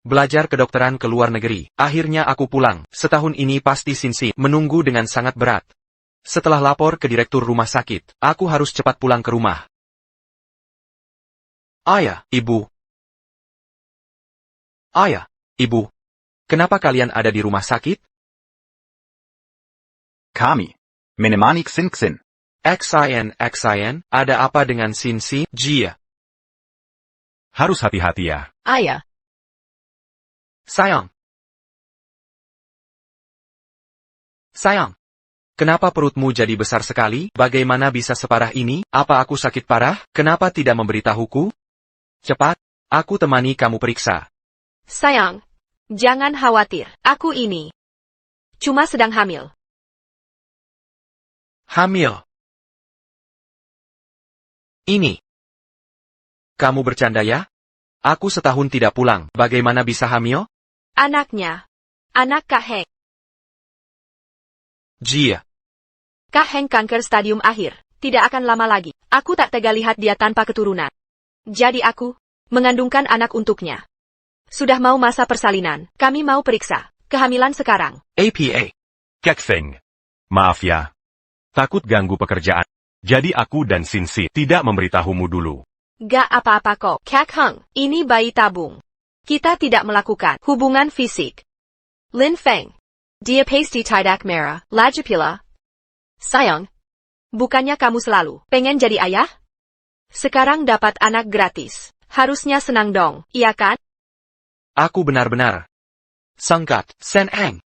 Belajar kedokteran ke luar negeri. Akhirnya aku pulang. Setahun ini pasti Sinsi menunggu dengan sangat berat. Setelah lapor ke direktur rumah sakit, aku harus cepat pulang ke rumah. Ayah, ibu. Ayah, ibu. Kenapa kalian ada di rumah sakit? Kami menemani Xinxin. XIN, ada apa dengan Sinsi, Jia? Harus hati-hati ya. Ayah. Sayang. Sayang. Kenapa perutmu jadi besar sekali? Bagaimana bisa separah ini? Apa aku sakit parah? Kenapa tidak memberitahuku? Cepat, aku temani kamu periksa. Sayang. Jangan khawatir. Aku ini cuma sedang hamil. Hamil. Ini. Kamu bercanda ya? Aku setahun tidak pulang. Bagaimana bisa hamil? Anaknya. Anak Kak Heng. Jia. Kak Heng kanker stadium akhir. Tidak akan lama lagi. Aku tak tega lihat dia tanpa keturunan. Jadi aku mengandungkan anak untuknya. Sudah mau masa persalinan. Kami mau periksa kehamilan sekarang. APA. Kak Feng. Maaf ya. Takut ganggu pekerjaan. Jadi aku dan Sinsi tidak memberitahumu dulu. Gak apa-apa kok. Kak Heng, ini bayi tabung. Kita tidak melakukan hubungan fisik. Lin Feng. Dia pasti tidak merah. Lagi pula. Sayang. Bukannya kamu selalu pengen jadi ayah? Sekarang dapat anak gratis. Harusnya senang dong, iya kan? Aku benar-benar sangkat, Seneng.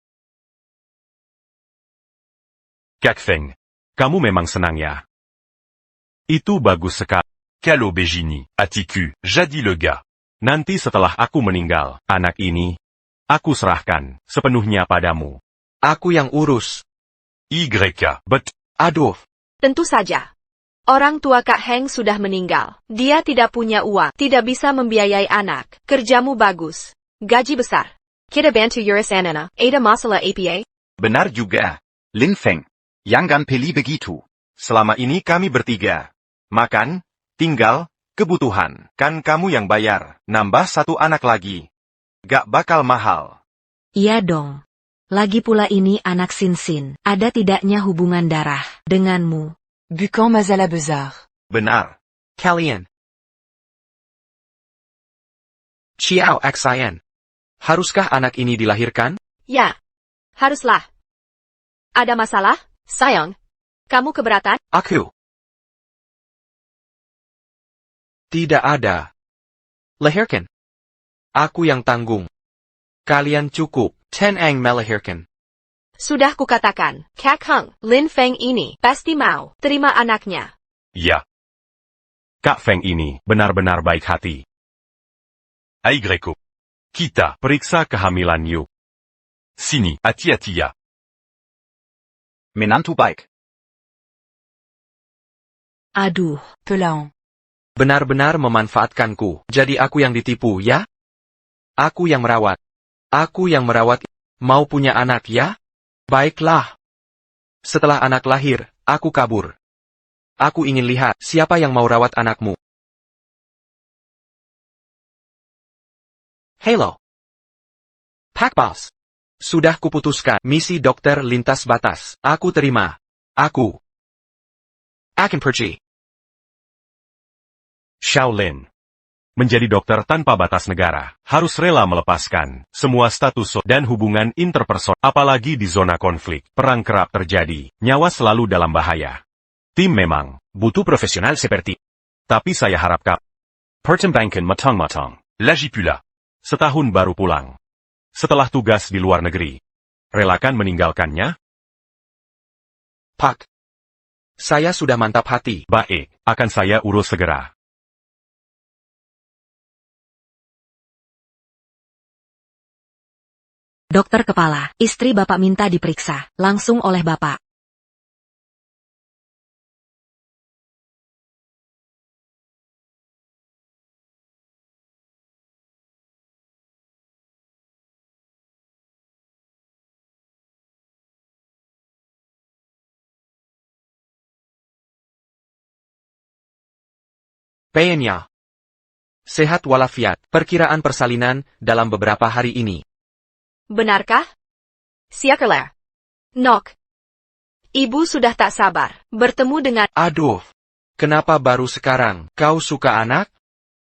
Kak Feng. Kamu memang senang ya. Itu bagus sekali. Kalau begini, atiku, jadi lega. Nanti setelah aku meninggal, anak ini, aku serahkan sepenuhnya padamu. Aku yang urus. But, Aduh. Tentu saja. Orang tua Kak Heng sudah meninggal. Dia tidak punya uang, tidak bisa membiayai anak. Kerjamu bagus. Gaji besar. Kita bantu urus anak. Ada masalah APA? Benar juga. Lin Feng. Jangan pilih begitu. Selama ini kami bertiga. Makan, tinggal, kebutuhan. Kan kamu yang bayar. Nambah satu anak lagi. Gak bakal mahal. Iya dong. Lagi pula ini anak Sinsin. Ada tidaknya hubungan darah denganmu. Bukan masalah besar. Benar. Kalian. Xiao XIN. Haruskah anak ini dilahirkan? Ya. Haruslah. Ada masalah? Sayang. Kamu keberatan? Aku. Tidak ada. Lahirkan. Aku yang tanggung. Kalian cukup. Tenang melahirkan. Sudah kukatakan, Kak Heng, Lin Feng ini pasti mau terima anaknya. ya. Kak Feng ini benar-benar baik hati. Aigreku. Kita periksa kehamilan yuk. Sini, hati-hati ya. Menantu baik. Aduh, Pelan. Benar-benar memanfaatkanku. Jadi aku yang ditipu, ya? Aku yang merawat. Aku yang merawat. Mau punya anak, ya? Baiklah. Setelah anak lahir, aku kabur. Aku ingin lihat siapa yang mau rawat anakmu. Hello. Pak Boss. Sudah kuputuskan misi dokter lintas batas. Aku terima. Aku akan pergi. Shaolin. Menjadi dokter tanpa batas negara, harus rela melepaskan semua status dan hubungan interpersonal, apalagi di zona konflik. Perang kerap terjadi, nyawa selalu dalam bahaya. Tim memang butuh profesional seperti. Tapi saya harapkan pertimbangkan matang-matang. Lagi pula, setahun baru pulang. Setelah tugas di luar negeri, relakan meninggalkannya? Pak. Saya sudah mantap hati. Baik, akan saya urus segera. dokter kepala, istri Bapak minta diperiksa, langsung oleh Bapak. Bayanya. Sehat walafiat, perkiraan persalinan dalam beberapa hari ini. Benarkah? Siakerler. Nok. Ibu sudah tak sabar bertemu dengan... Aduh, kenapa baru sekarang kau suka anak?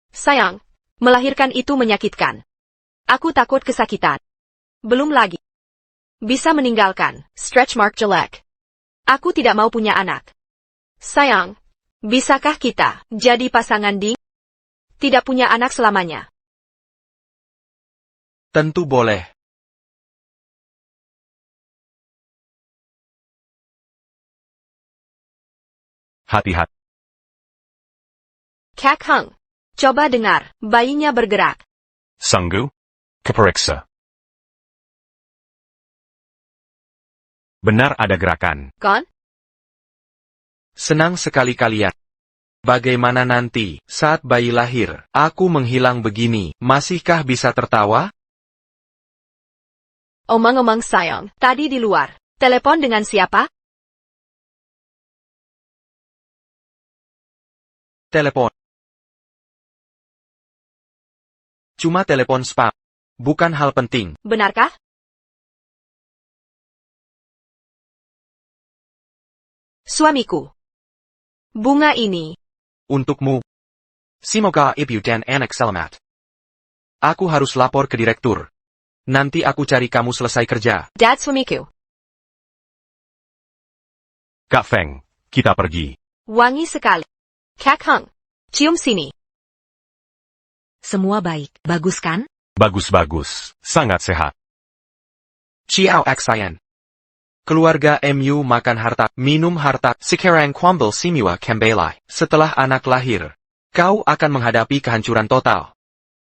Sayang, melahirkan itu menyakitkan. Aku takut kesakitan. Belum lagi. Bisa meninggalkan, stretch mark jelek. Aku tidak mau punya anak. Sayang, bisakah kita jadi pasangan di... Tidak punya anak selamanya. Tentu boleh. Hati-hati. Kak Heng. Coba dengar, bayinya bergerak. Sungguh? Keperiksa. Benar ada gerakan. Gon? Senang sekali kalian. Bagaimana nanti, saat bayi lahir, aku menghilang begini, masihkah bisa tertawa? Omong-omong sayang, tadi di luar. Telepon dengan siapa? Telepon. Cuma telepon spam. Bukan hal penting. Benarkah? Suamiku. Bunga ini. Untukmu. Semoga ibu dan anak selamat. Aku harus lapor ke direktur. Nanti aku cari kamu selesai kerja. Dad suamiku. Kak Feng, kita pergi. Wangi sekali. Kak Heng. Cium sini. Semua baik, bagus kan? Bagus-bagus, sangat sehat. Ciao Aksayan. Keluarga MU makan harta, minum harta, sekarang kuambel simua kembali. Setelah anak lahir, kau akan menghadapi kehancuran total.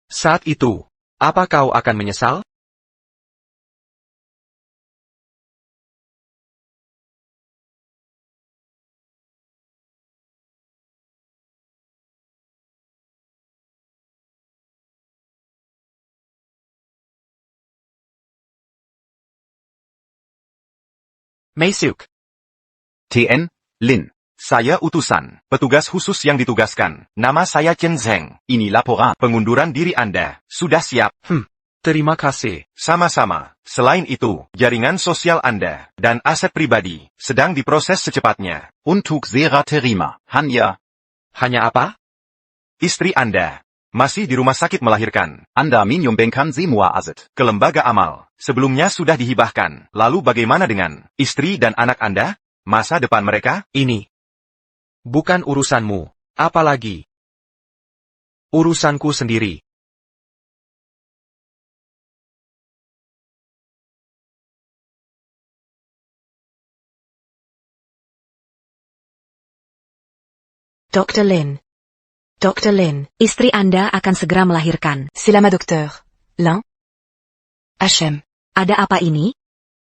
Saat itu, apa kau akan menyesal? Masuk. TN, Lin. Saya utusan, petugas khusus yang ditugaskan. Nama saya Chen Zheng. Ini laporan pengunduran diri Anda. Sudah siap? Terima kasih. Sama-sama. Selain itu, jaringan sosial Anda dan aset pribadi sedang diproses secepatnya. Untuk Sera terima. Hanya, Hanya apa? Istri Anda masih di rumah sakit melahirkan. Anda menyumbangkan semua aset. Ke lembaga amal. Sebelumnya sudah dihibahkan. Lalu bagaimana dengan istri dan anak Anda? Masa depan mereka? Ini bukan urusanmu. Apalagi urusanku sendiri. Dr. Lin. Dr. Lin, istri Anda akan segera melahirkan. C'est là ma docteur. Lin. HM. Ada apa ini?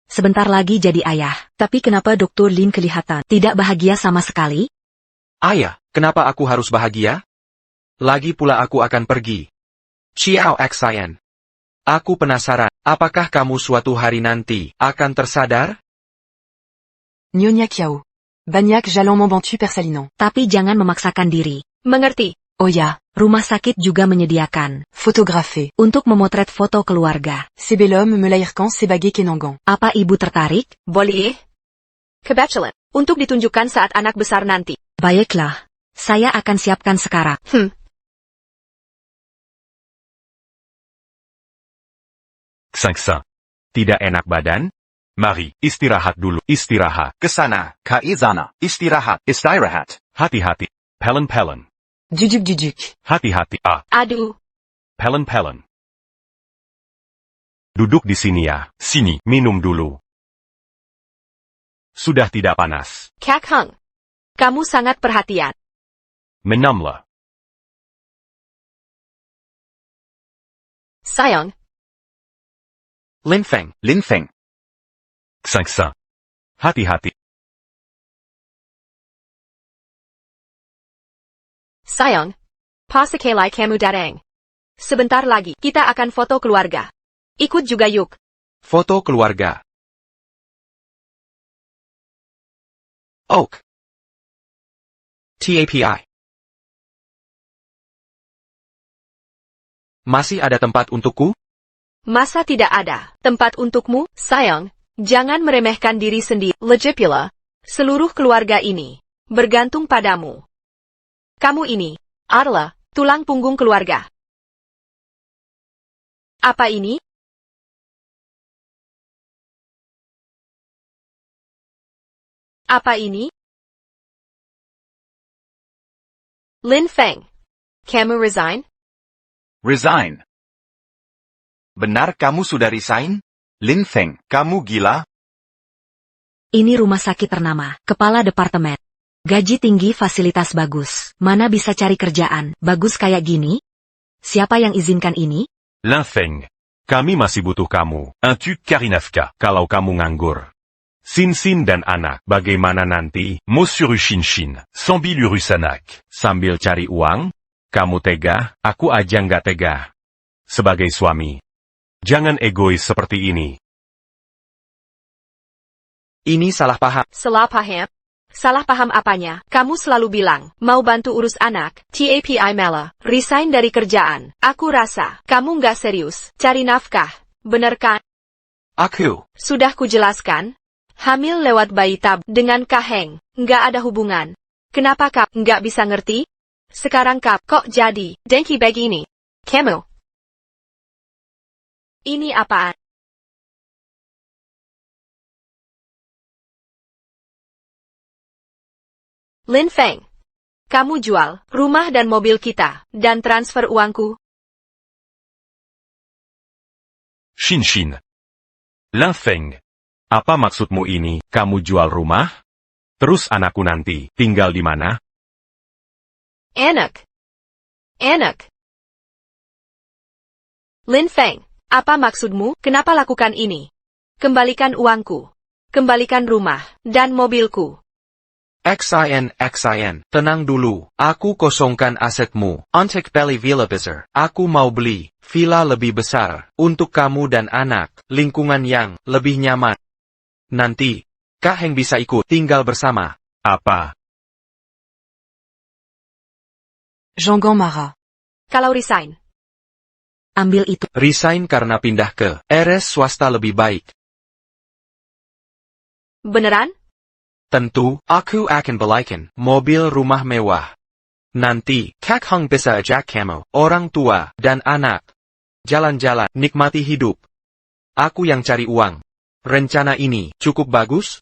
Sebentar lagi jadi ayah. Tapi kenapa Dr. Lin kelihatan tidak bahagia sama sekali? Ayah, kenapa aku harus bahagia? Lagi pula aku akan pergi. Ciao Aksayan. Aku penasaran, apakah kamu suatu hari nanti akan tersadar? Nyonya Kiao. Banyak jalon mombantu persalinan. Tapi jangan memaksakan diri. Mengerti. Oh ya. Rumah sakit juga menyediakan Photographe. untuk memotret foto keluarga. Ces bel homme me lahirkan sebagai kenangan. Apa ibu tertarik? Boleh? Kebetulan. Untuk ditunjukkan saat anak besar nanti. Baiklah. Saya akan siapkan sekarang. Sangsa. Tidak enak badan? Mari, istirahat dulu. Istirahat. Kesana. Kaizana. Istirahat. Istirahat. Hati-hati. Pelen-pelen. Duduk. Hati-hati. Aduh. Pelen-pelen. Duduk di sini ya. Sini, minum dulu. Sudah tidak panas. Kak Heng. Kamu sangat perhatian. Menamlah. Sayang. Lin Feng. Lin Feng. Sangsa. Hati-hati. Sayang. Pasakelai kamu datang. Sebentar lagi, kita akan foto keluarga. Ikut juga yuk. Foto keluarga. Oak. TAPI. Masih ada tempat untukku? Masa tidak ada tempat untukmu, sayang? Jangan meremehkan diri sendiri, Legipula. Seluruh keluarga ini bergantung padamu. Kamu ini adalah tulang punggung keluarga. Apa ini? Apa ini? Lin Feng. Kamu resign? Resign. Benar kamu sudah resign? Lin Feng. Kamu gila? Ini rumah sakit ternama, kepala departemen. Gaji tinggi, fasilitas bagus. Mana bisa cari kerjaan bagus kayak gini? Siapa yang izinkan ini? Lin Feng. Kami masih butuh kamu. Un-tu Karinavka, kalau kamu nganggur. Sin dan anak, bagaimana nanti? Monsieur Shin, sambil urus anak. Sambil cari uang? Kamu tega, aku aja nggak tega. Sebagai suami, jangan egois seperti ini. Ini salah paham. Salah paham? Salah paham apanya? Kamu selalu bilang, mau bantu urus anak, tapi malah resign dari kerjaan. Aku rasa, kamu nggak serius, cari nafkah. Bener kan? Aku. Sudah kujelaskan? Hamil lewat bayi tab dengan Kaheng, nggak ada hubungan. Kenapa kap nggak bisa ngerti? Sekarang kap kok jadi dengki begini? Kamu. Ini apaan? Lin Feng. Kamu jual rumah dan mobil kita, dan transfer uangku. Shin. Lin Feng. Apa maksudmu ini? Kamu jual rumah? Terus anakku nanti tinggal di mana? Anak. Lin Feng, apa maksudmu? Kenapa lakukan ini? Kembalikan uangku. Kembalikan rumah dan mobilku. XIN, tenang dulu, aku kosongkan asetmu. Untuk beli villa besar, aku mau beli villa lebih besar, untuk kamu dan anak, lingkungan yang lebih nyaman. Nanti, Kaheng bisa ikut tinggal bersama. Apa? Jean marah. Kalau resign, Ambil itu. Resign karena pindah ke RS swasta lebih baik. beneran? Tentu, aku akan belikan mobil rumah mewah. Nanti, Kaheng bisa ajak kamu, orang tua, dan anak. Jalan-jalan, nikmati hidup. Aku yang cari uang. Rencana ini cukup bagus?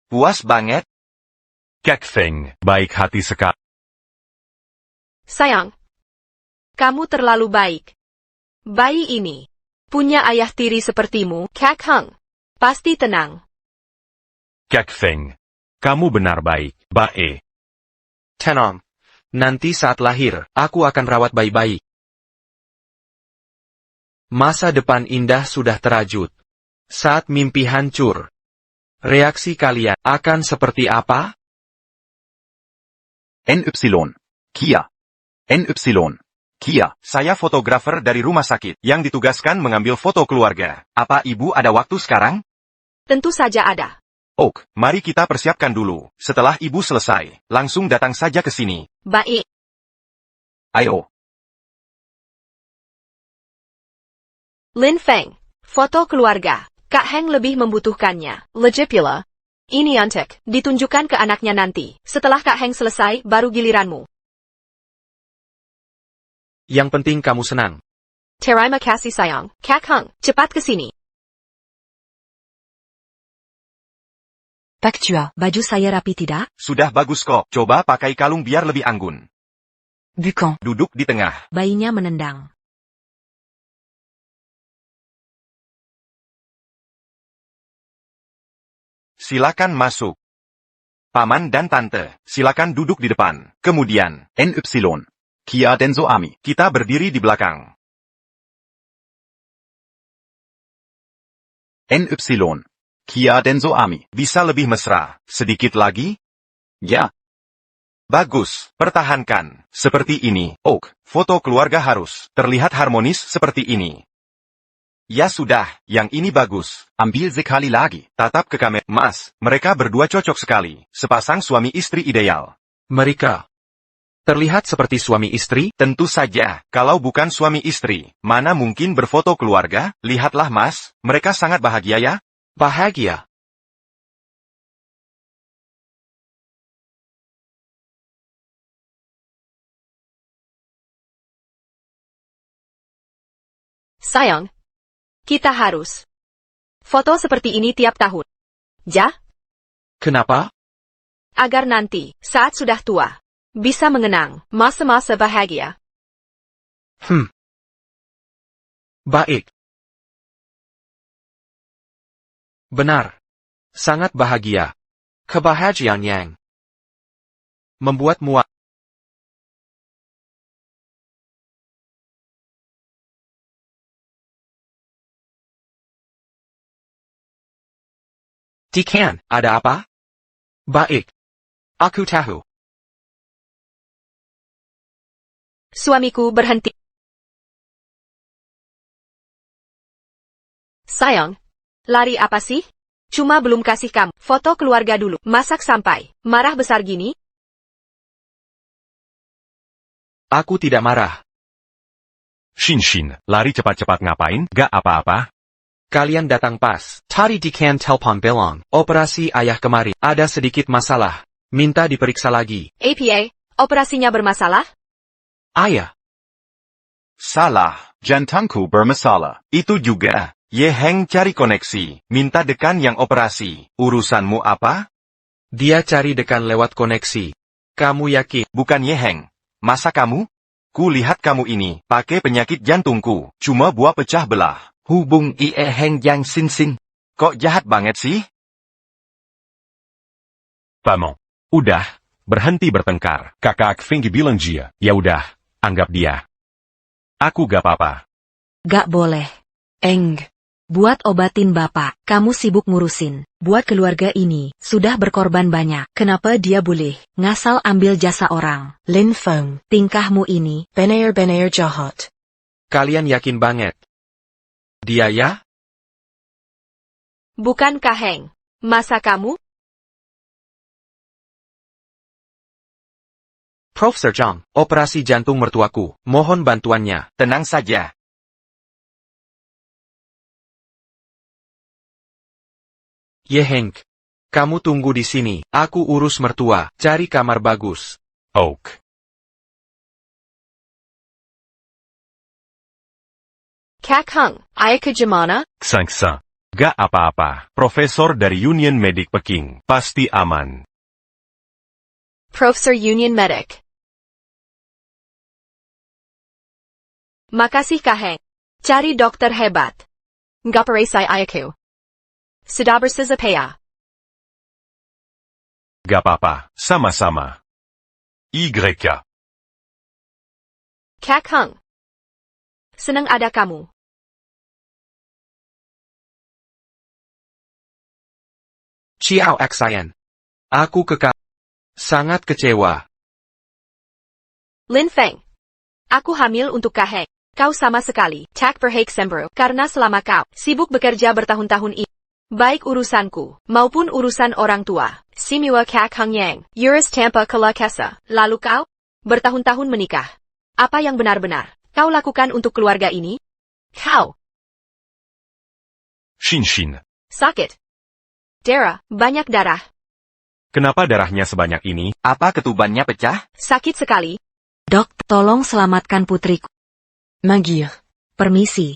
Puas banget? Kaheng, baik hati sekali. Sayang, kamu terlalu baik. Bayi ini punya ayah tiri sepertimu, Kaheng. Pasti tenang. Kaheng, kamu benar baik, bae. Tenang. Nanti saat lahir, aku akan rawat bayi-bayi. Masa depan indah sudah terajut. Saat mimpi hancur. Reaksi kalian akan seperti apa? NY. Kia. NY. Kia. Saya fotografer dari rumah sakit yang ditugaskan mengambil foto keluarga. Apa ibu ada waktu sekarang? Tentu saja ada. Ok, mari kita persiapkan dulu. Setelah ibu selesai, langsung datang saja ke sini. Baik. Ayo. Lin Feng, foto keluarga. Kaheng lebih membutuhkannya. Legipula. Ini untuk ditunjukkan ke anaknya nanti. Setelah Kaheng selesai, baru giliranmu. Yang penting kamu senang. Terima kasih sayang. Kaheng, cepat ke sini. Pactua. Baju saya rapi tidak? Sudah bagus kok. Coba pakai kalung biar lebih anggun. Bucan. Duduk di tengah. Bayinya menendang. Silakan masuk. Paman dan tante, silakan duduk di depan. Kemudian, NY. Kia Denso Ami. kita berdiri di belakang. NY. Kia Denso Ami. Bisa lebih mesra. Sedikit lagi? Ya. Bagus, pertahankan. Seperti ini. Ok, foto keluarga harus terlihat harmonis seperti ini. Ya sudah, yang ini bagus. Ambil sekali lagi. Tatap ke kamera. Mas, mereka berdua cocok sekali. Sepasang suami istri ideal. Mereka Terlihat seperti suami istri? Tentu saja, kalau bukan suami istri, mana mungkin berfoto keluarga? Lihatlah Mas, mereka sangat bahagia ya. Bahagia. Sayang, kita harus foto seperti ini tiap tahun. Ya? Kenapa? Agar nanti, saat sudah tua, bisa mengenang masa-masa bahagia. Baik. Benar. Sangat bahagia. Kebahagiaan yang membuat muak. Dekan, ada apa? Baik. Aku tahu. Suamiku berhenti. Sayang, lari apa sih? Cuma belum kasih kamu foto keluarga dulu. Masak sampai marah besar gini? Aku tidak marah. Shinshin, lari cepat-cepat ngapain? Gak apa-apa. Kalian datang pas. Tadi Dekan telpon bilang, operasi ayah kemari. Ada sedikit masalah. Minta diperiksa lagi. APA, operasinya bermasalah? Ayah. Salah, jantungku bermasalah. Itu juga. Ye Heng cari koneksi, minta Dekan yang operasi. Urusanmu apa? Dia cari Dekan lewat koneksi. Kamu yakin? Bukan Ye Heng. Masa kamu? Ku lihat kamu ini, pakai penyakit jantungku. Cuma buah pecah belah. Hubung Ie Heng yang Sin. Kok jahat banget sih? Paman. Udah, berhenti bertengkar. Kakak Finggi bilang dia. Ya udah, anggap dia. Aku gak apa-apa. Gak boleh. Eng. Buat obatin bapak, kamu sibuk ngurusin. Buat keluarga ini, sudah berkorban banyak. Kenapa dia boleh ngasal ambil jasa orang? Lin Feng. Tingkahmu ini, Benar-benar jahat. Kalian yakin banget? Dia ya? Bukan Kaheng. Masa kamu? Profesor Zhang, operasi jantung mertuaku. Mohon bantuannya. Tenang saja. Ye Heng. Kamu tunggu di sini. Aku urus mertua. Cari kamar bagus. Oak. Kak Hung, ayah ke Jemana? Sangsa. Gak apa-apa. Profesor dari Union Medic Peking. Pasti aman. Profesor Union Medic. Makasih Kaheng. Cari dokter hebat. Nggak peresai ayahku. Sudah bersesapaya. Gak apa-apa. Sama-sama. YK. Kak Hung. Senang ada kamu. Ciao Xayan. Aku sangat kecewa. Lin Feng. Aku hamil untuk Kaheng. Kau sama sekali tak berhak sembroh karena selama kau sibuk bekerja bertahun-tahun ini. Baik urusanku maupun urusan orang tua. Simua Kak Hung Yang. Urus tanpa kelakesa. Lalu kau bertahun-tahun menikah. Apa yang benar-benar kau lakukan untuk keluarga ini? Kau Shinshin. sakit. Darah, banyak darah. Kenapa darahnya sebanyak ini? Apa ketubannya pecah? Sakit sekali. Dok, tolong selamatkan putriku. Magir. Permisi.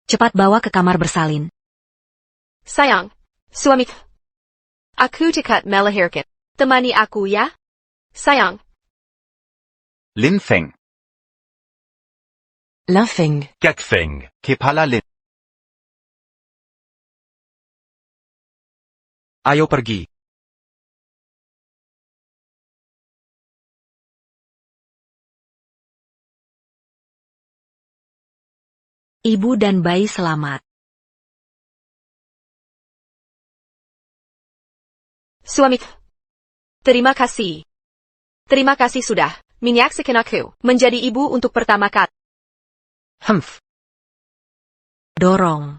Cepat bawa ke kamar bersalin. Sayang, suami. Aku dekat melahirkan. Temani aku ya. Sayang, Lin Feng. Lin Feng. Kak Feng. Kepala Lin. Ayo pergi. Ibu dan bayi selamat. suami. Terima kasih. Terima kasih sudah menyaksikan aku menjadi ibu untuk pertama kali. Dorong.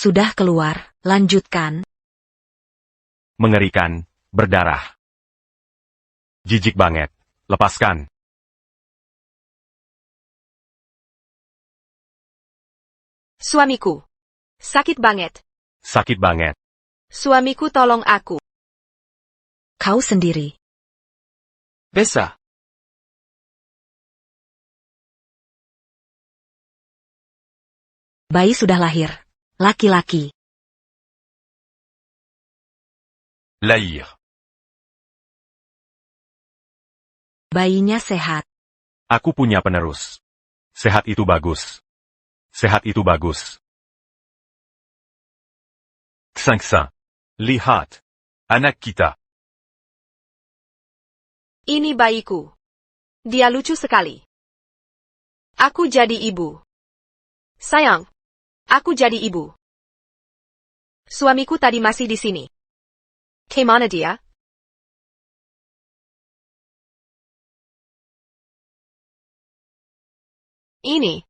Sudah keluar, lanjutkan. Mengerikan, berdarah. Jijik banget. Lepaskan. Suamiku. Sakit banget. Sakit banget. Suamiku tolong aku. Kau sendiri. Besa. Bayi sudah lahir. Laki-laki. Lahir. Bayinya sehat. Aku punya penerus. Sehat itu bagus. Sehat itu bagus. Ksangsa. Lihat. Anak kita. Ini bayiku. Dia lucu sekali. Aku jadi ibu. Sayang. Aku jadi ibu. Suamiku tadi masih di sini. Kemana dia? Ini.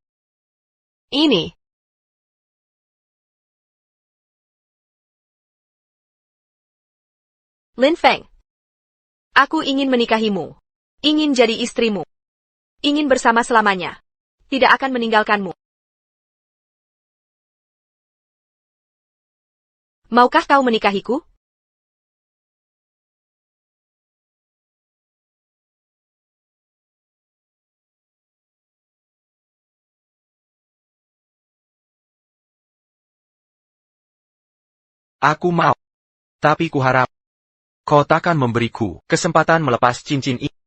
Lin Feng. Aku ingin menikahimu. Ingin jadi istrimu. Ingin bersama selamanya. Tidak akan meninggalkanmu. Maukah kau menikahiku? Aku mau. Tapi kuharap kau takkan memberiku kesempatan melepas cincin ini.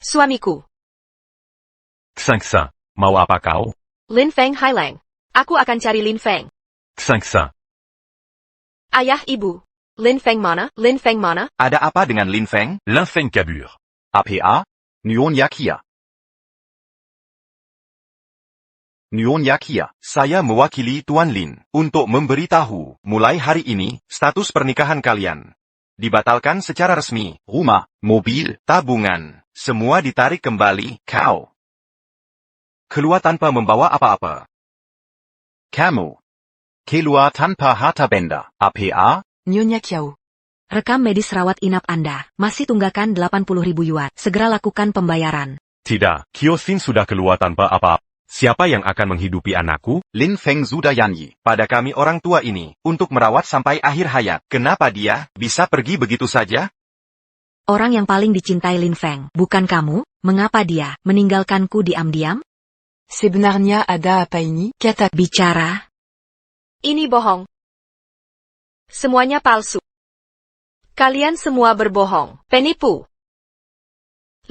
Suamiku. Ksangsa. Mau apa kau? Lin Feng Hailang. Aku akan cari Lin Feng. Ksangsa. Ayah ibu. Lin Feng mana? Lin Feng mana? Ada apa dengan Lin Feng? L'infeng kabur. APA, Nyonya Kia. Nyonya Kia. Saya mewakili Tuan Lin untuk memberitahu, mulai hari ini, status pernikahan kalian dibatalkan secara resmi. Rumah, mobil, Tabungan, semua ditarik kembali. Kau keluar tanpa membawa apa-apa. kamu. Keluar tanpa harta benda. APA, Nyonya Kiao. Rekam medis rawat inap Anda. Masih tunggakan 80.000 yuan. Segera lakukan pembayaran. Tidak, Kyosin sudah keluar tanpa apa-apa. Siapa yang akan menghidupi anakku? Lin Feng Zudayanyi. Pada kami orang tua ini, untuk merawat sampai akhir hayat. Kenapa dia bisa pergi begitu saja? Orang yang paling dicintai Lin Feng, bukan kamu? Mengapa dia meninggalkanku diam-diam? Sebenarnya ada apa ini? Kata Bicara. Ini bohong. Semuanya palsu. Kalian semua berbohong. Penipu.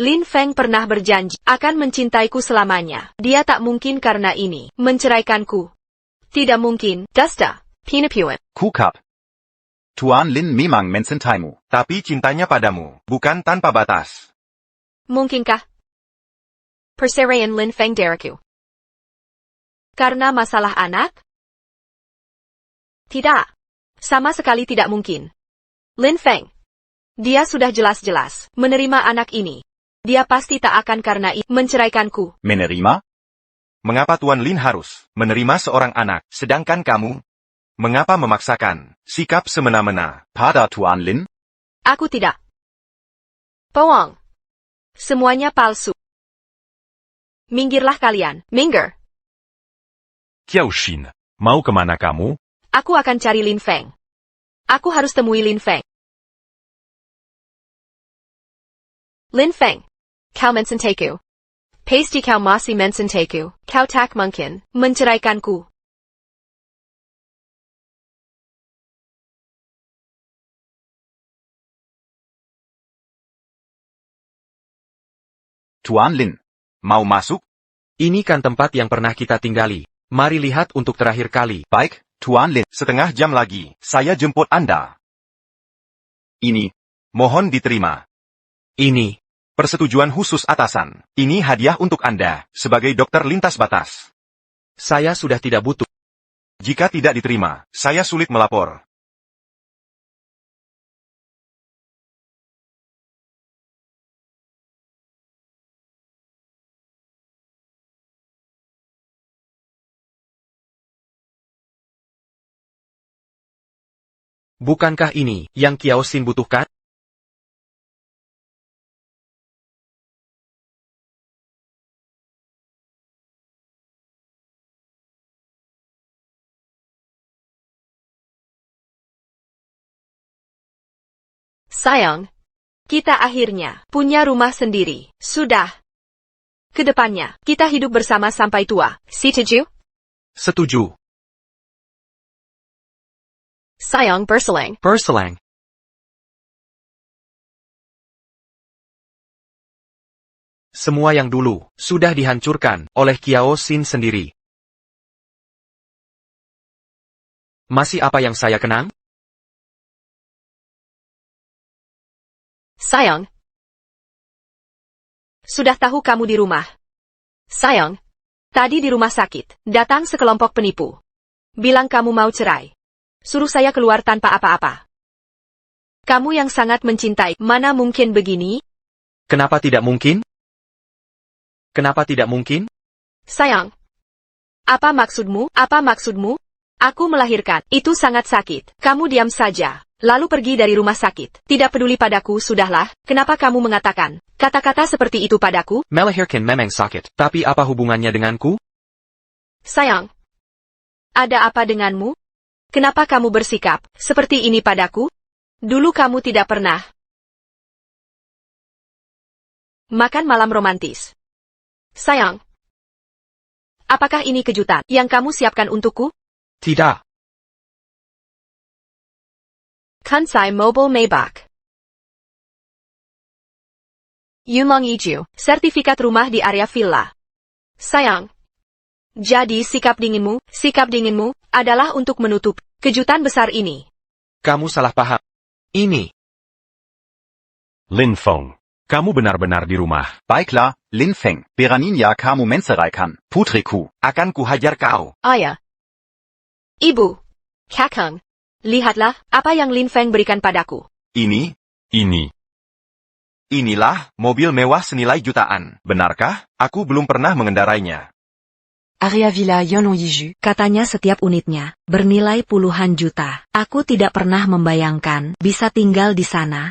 Lin Feng pernah berjanji akan mencintaiku selamanya. Dia tak mungkin karena ini menceraikanku. Tidak mungkin. Dusta. Penipuan. Kukap. Tuan Lin memang mencintaimu. Tapi cintanya padamu, bukan tanpa batas. Mungkinkah? Perceraian Lin Feng dariku. Karena masalah anak? Tidak. Sama sekali tidak mungkin. Lin Feng. Dia sudah jelas-jelas menerima anak ini. Dia pasti tak akan karena itu menceraikanku. Menerima? Mengapa Tuan Lin harus menerima seorang anak, sedangkan kamu? Mengapa memaksakan sikap semena-mena? Pada Tuan Lin? Aku tidak. Bohong. Semuanya palsu. Minggirlah kalian. Minggir. Kyosin. Mau kemana kamu? Aku akan cari Lin Feng. Aku harus temui Lin Feng. Lin Feng. Kau mencintaku. Pasti kau masih mencintaku. Kau tak mungkin menceraikanku. Tuan Lin, mau masuk? Ini kan tempat yang pernah kita tinggali. Mari lihat untuk terakhir kali. Baik, Tuan Lin. Setengah jam lagi, saya jemput Anda. Ini. Mohon diterima. Ini. Persetujuan khusus atasan. Ini hadiah untuk Anda, sebagai dokter lintas batas. Saya sudah tidak butuh. Jika tidak diterima, saya sulit melapor. Bukankah ini yang Kiao Xin butuhkan? Sayang, kita akhirnya punya rumah sendiri. Sudah. Kedepannya, kita hidup bersama sampai tua. Setuju? Setuju. Sayang berselang. Berselang. Semua yang dulu sudah dihancurkan oleh Kiao Xin sendiri. Masih apa yang saya kenang? Sayang. Sudah tahu kamu di rumah. Sayang. Tadi di rumah sakit, datang sekelompok penipu. Bilang kamu mau cerai. Suruh saya keluar tanpa apa-apa. Kamu yang sangat mencintai, mana mungkin begini? Kenapa tidak mungkin? Kenapa tidak mungkin? Sayang. Apa maksudmu? Apa maksudmu? Aku melahirkan, itu sangat sakit. Kamu diam saja. Lalu pergi dari rumah sakit. Tidak peduli padaku, sudahlah. Kenapa kamu mengatakan kata-kata seperti itu padaku? Melahirkan memang sakit, tapi apa hubungannya denganku? Sayang. Ada apa denganmu? Kenapa kamu bersikap seperti ini padaku? Dulu kamu tidak pernah makan malam romantis. Sayang. Apakah ini kejutan yang kamu siapkan untukku? Tidak. Kansai Mobile Maybach. Yunlong Iju, sertifikat rumah di area villa. Sayang. Jadi sikap dinginmu adalah untuk menutup kejutan besar ini. Kamu salah paham. Ini. Lin Feng, kamu benar-benar di rumah. Baiklah, Lin Feng, beranin ya kamu menceraikan putriku. Akan kuhajar kau. Ayah. Ibu. Kakang. Lihatlah apa yang Lin Feng berikan padaku. Ini, Ini. inilah mobil mewah senilai jutaan. Benarkah? Aku belum pernah mengendarainya. Area Villa Yonlong Yiju. Katanya setiap unitnya bernilai puluhan juta. Aku tidak pernah membayangkan bisa tinggal di sana.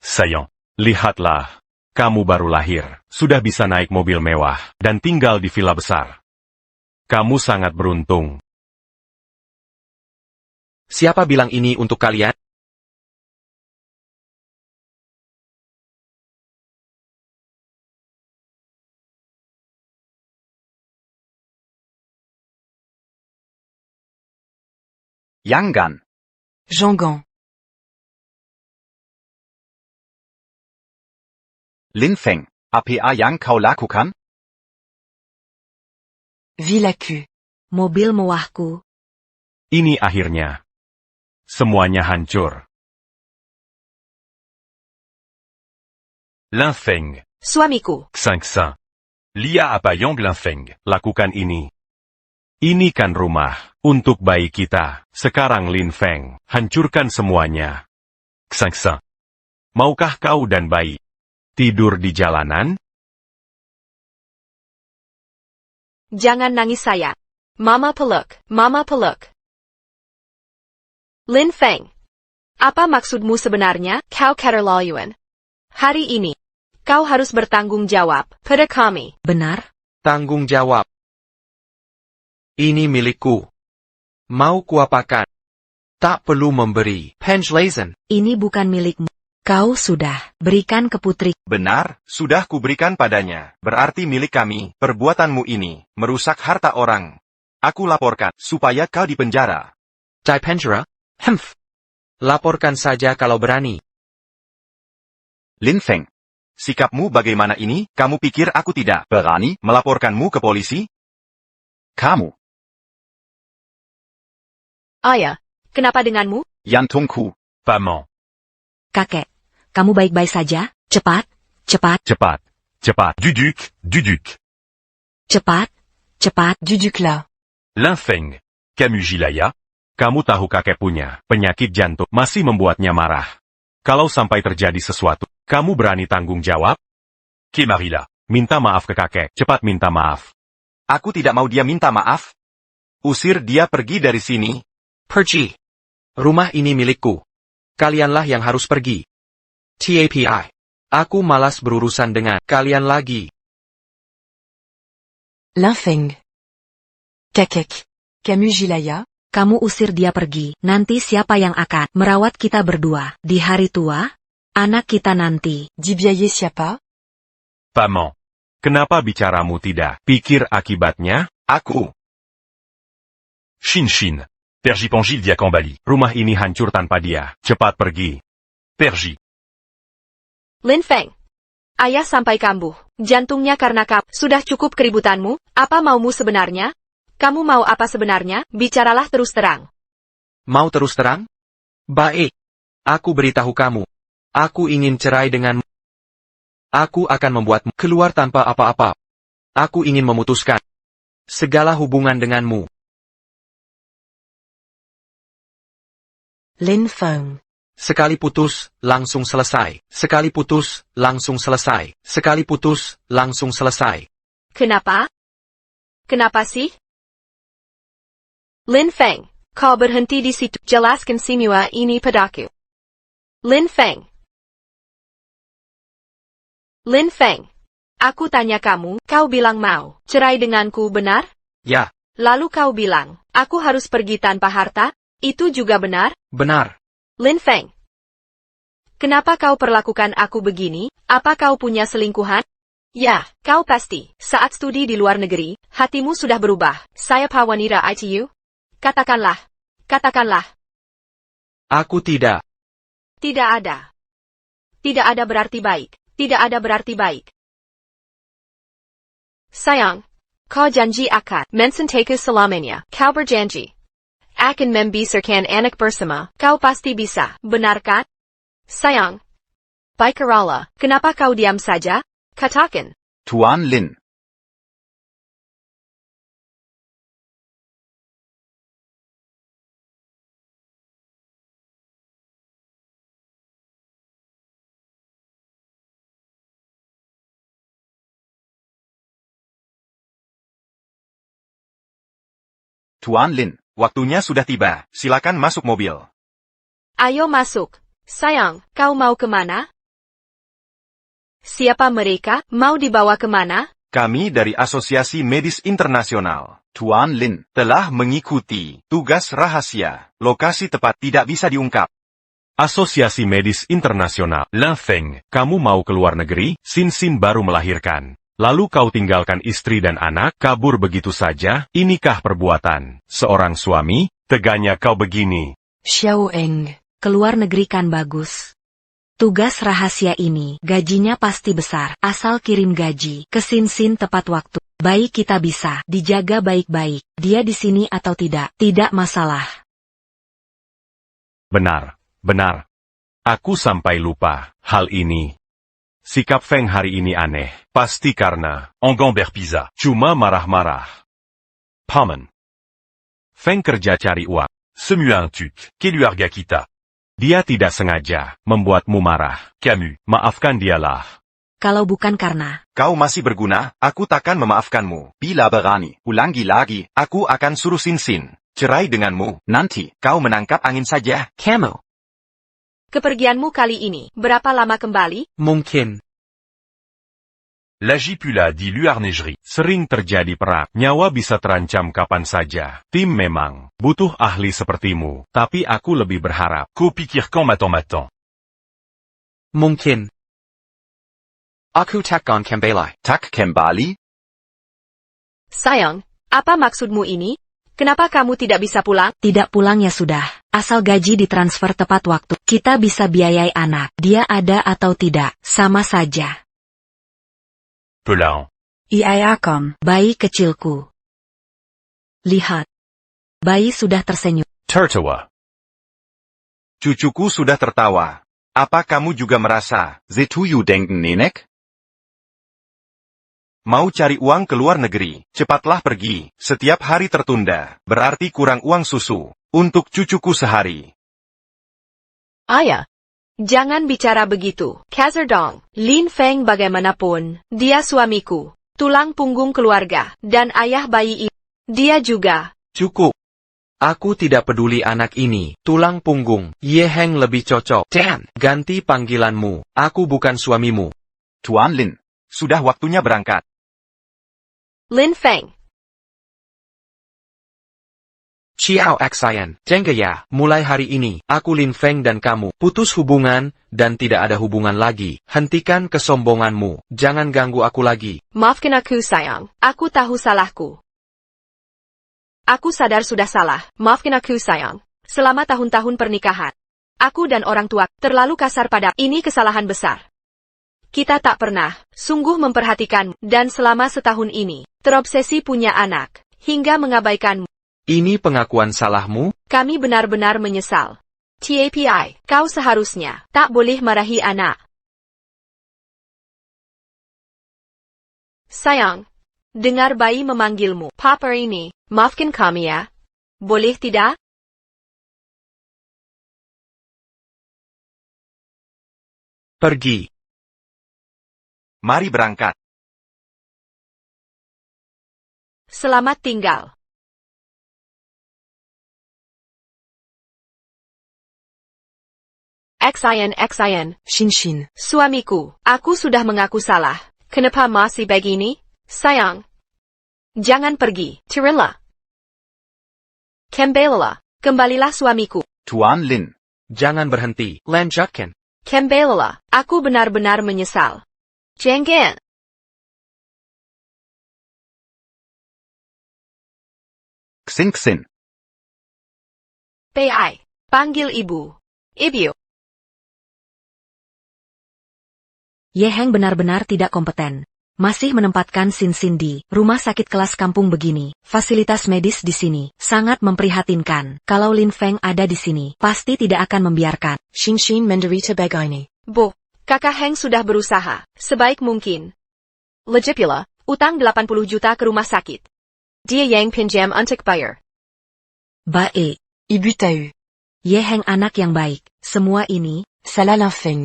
Sayang, lihatlah. Kamu baru lahir, sudah bisa naik mobil mewah, dan tinggal di villa besar. Kamu sangat beruntung. Siapa bilang ini untuk kalian? Yang Gan. Jean-Gan. Lin Feng, apa yang kau lakukan? Villa Q. Mobil mewahku. Ini akhirnya. Semuanya hancur. Lin Feng, Suamiku. Xingxin. Lia apa yang Lin Feng lakukan ini? Ini kan rumah untuk bayi kita. Sekarang Lin Feng, hancurkan semuanya. Xingxin. Maukah kau dan bayi tidur di jalanan? Jangan nangis saya. Mama peluk, Mama peluk. Lin Feng. Apa maksudmu sebenarnya? Kau keterlaluan. Hari ini, kau harus bertanggung jawab pada kami. Benar? Tanggung jawab. Ini milikku. Mau kuapakan? Tak perlu memberi. Penjelasan. Ini bukan milikmu. Kau sudah berikan ke putri. Benar, sudah kuberikan padanya. Berarti milik kami. Perbuatanmu ini merusak harta orang. Aku laporkan supaya kau dipenjara. Di penjara? Laporkan saja kalau berani. Lin Feng, sikapmu bagaimana ini? Kamu pikir aku tidak berani melaporkanmu ke polisi? Kamu, Ayah, kenapa denganmu? Yan Tungku. Maman, Kakek, kamu baik-baik saja? Cepat, cepat, cepat, cepat. Duduk. cepat, cepat. Duduk là. Lin Feng, Camus Gilaya. Kamu tahu kakek punya penyakit jantung masih membuatnya marah. Kalau sampai terjadi sesuatu, kamu berani tanggung jawab? Kimarila, minta maaf ke kakek. Cepat minta maaf. Aku tidak mau dia minta maaf. Usir dia pergi dari sini. Pergi. Rumah ini milikku. Kalianlah yang harus pergi. TAPI. Aku malas berurusan dengan kalian lagi. Linfeng. Kakek. Camus Gilaya. Kamu usir dia pergi. Nanti siapa yang akan merawat kita berdua di hari tua? Anak kita nanti. Dibiaye siapa? Paman. Kenapa bicaramu tidak pikir akibatnya? Aku. Shin Shin. Perjipangil Diakambali. Rumah ini hancur tanpa dia. Cepat pergi. Pergi. Lin Feng. Ayah sampai kambuh. Jantungnya karena sudah cukup keributanmu. Apa maumu sebenarnya? Kamu mau apa sebenarnya? Bicaralah terus terang. Mau terus terang? Baik. Aku beritahu kamu. Aku ingin cerai denganmu. Aku akan membuatmu keluar tanpa apa-apa. Aku ingin memutuskan segala hubungan denganmu. Linfeng. Sekali putus, langsung selesai. Sekali putus, langsung selesai. Sekali putus, langsung selesai. Kenapa? Kenapa sih? Lin Feng, kau berhenti di situ. Jelaskan semua ini padaku. Lin Feng. Lin Feng. Aku tanya kamu, kau bilang mau cerai denganku, benar? Ya, Lalu kau bilang, aku harus pergi tanpa harta? Itu juga benar? benar. Lin Feng. Kenapa kau perlakukan aku begini? Apa kau punya selingkuhan? Ya, kau pasti. Saat studi di luar negeri, hatimu sudah berubah. Saya wanita ITU? Katakanlah. Katakanlah. Aku tidak. Tidak ada. Tidak ada berarti baik. Tidak ada berarti baik. Sayang, kau janji akan mensantaku selamanya. Kau berjanji akan membesarkan anak bersama. Kau pasti bisa, benar kan? Sayang. Baik Kerala, kenapa kau diam saja? Katakan. Tuan Lin. Tuan Lin. Waktunya sudah tiba. Silakan masuk mobil. Ayo masuk. Sayang, kau mau kemana? Siapa mereka? Mau dibawa kemana? Kami dari Asosiasi Medis Internasional Tuan Lin. telah mengikuti tugas rahasia. Lokasi tepat tidak bisa diungkap. Asosiasi Medis Internasional. Linfeng. Kamu mau keluar negeri? Sin Sin baru melahirkan. Lalu kau tinggalkan istri dan anak, kabur begitu saja? Inikah perbuatan seorang suami? Teganya kau begini. Xiao Eng. Keluar negeri kan bagus. Tugas rahasia ini, gajinya pasti besar. Asal kirim gaji ke Sin Sin tepat waktu. Baik kita bisa dijaga baik-baik. Dia di sini atau tidak, tidak masalah. Benar, benar. Aku sampai lupa hal ini. Sikap Feng hari ini aneh. Pasti karena Engamber Pizza cuma marah-marah. Paman. Feng kerja cari uang. Semua un truc, keluarga kita. Dia tidak sengaja membuatmu marah. Camus, maafkan dialah. Kalau bukan karena Kau masih berguna, aku takkan memaafkanmu. Bila berani, ulangi lagi. Aku akan suruh Sin Sin cerai denganmu. Nanti, Kau menangkap angin saja. Kamu. Kepergianmu kali ini, berapa lama kembali? Mungkin. Lagipula di luar negeri. Sering terjadi perang. Nyawa bisa terancam kapan saja. Tim memang butuh ahli sepertimu. Tapi aku lebih berharap. Kau pikir kau matang-matang. Mungkin. Aku takkan kembali. tak kembali? Sayang, apa maksudmu ini? Kenapa kamu tidak bisa pulang? tidak pulang ya sudah. Asal gaji ditransfer tepat waktu. Kita bisa biayai anak. Dia ada atau tidak, sama saja. Pelan. Iayakan. Bayi kecilku. Lihat. Bayi sudah tersenyum. Tertawa. Cucuku sudah tertawa. Apa kamu juga merasa Setuju denken nenek? mau cari uang ke luar negeri? Cepatlah pergi. Setiap hari tertunda, berarti kurang uang susu untuk cucuku sehari. Ayah. Jangan bicara begitu. Kazerdong, Lin Feng bagaimanapun, dia suamiku, tulang punggung keluarga, dan ayah bayi ini. Dia juga. Cukup. Aku tidak peduli anak ini, tulang punggung. Ye Heng lebih cocok. Tan, ganti panggilanmu. Aku bukan suamimu. Tuan Lin, sudah waktunya berangkat. Lin Feng. Xiao Xian, Jengga ya, mulai hari ini, aku Lin Feng dan kamu, putus hubungan, dan tidak ada hubungan lagi. Hentikan kesombonganmu, jangan ganggu aku lagi. Maafkan aku sayang, aku tahu salahku. Aku sadar sudah salah, maafkan aku sayang. Selama tahun-tahun pernikahan, aku dan orang tua terlalu kasar pada ini kesalahan besar. Kita tak pernah, sungguh memperhatikanmu, dan selama setahun ini, terobsesi punya anak, hingga mengabaikanmu. Ini pengakuan salahmu? Kami benar-benar menyesal. TAPI, kau seharusnya tak boleh marahi anak. Sayang, dengar bayi memanggilmu, Papa ini, maafkan kami ya. Boleh tidak? Pergi. Mari berangkat. Selamat tinggal. Xian, Shin. suamiku, aku sudah mengaku salah. Kenapa masih begini? Sayang. Jangan pergi, Tirilla. Kembalilah, kembalilah suamiku. Tuan Lin. Jangan berhenti, lanjutkan. Kembalilah, aku benar-benar menyesal. Jangan. Xin. Pai, panggil ibu. Ibu. Ye Heng benar-benar tidak kompeten. Masih menempatkan Sin di rumah sakit kelas kampung begini. Fasilitas medis di sini sangat memprihatinkan. Kalau Lin Feng ada di sini, pasti tidak akan membiarkan. Shin menderita begini. Bu, kakak Heng sudah berusaha, sebaik mungkin. Lagipula, utang 80 juta ke rumah sakit. Dia yang pinjam untuk bayar. Baik. Ibu tahu. Ye Heng anak yang baik. Semua ini, Salah Lin Feng.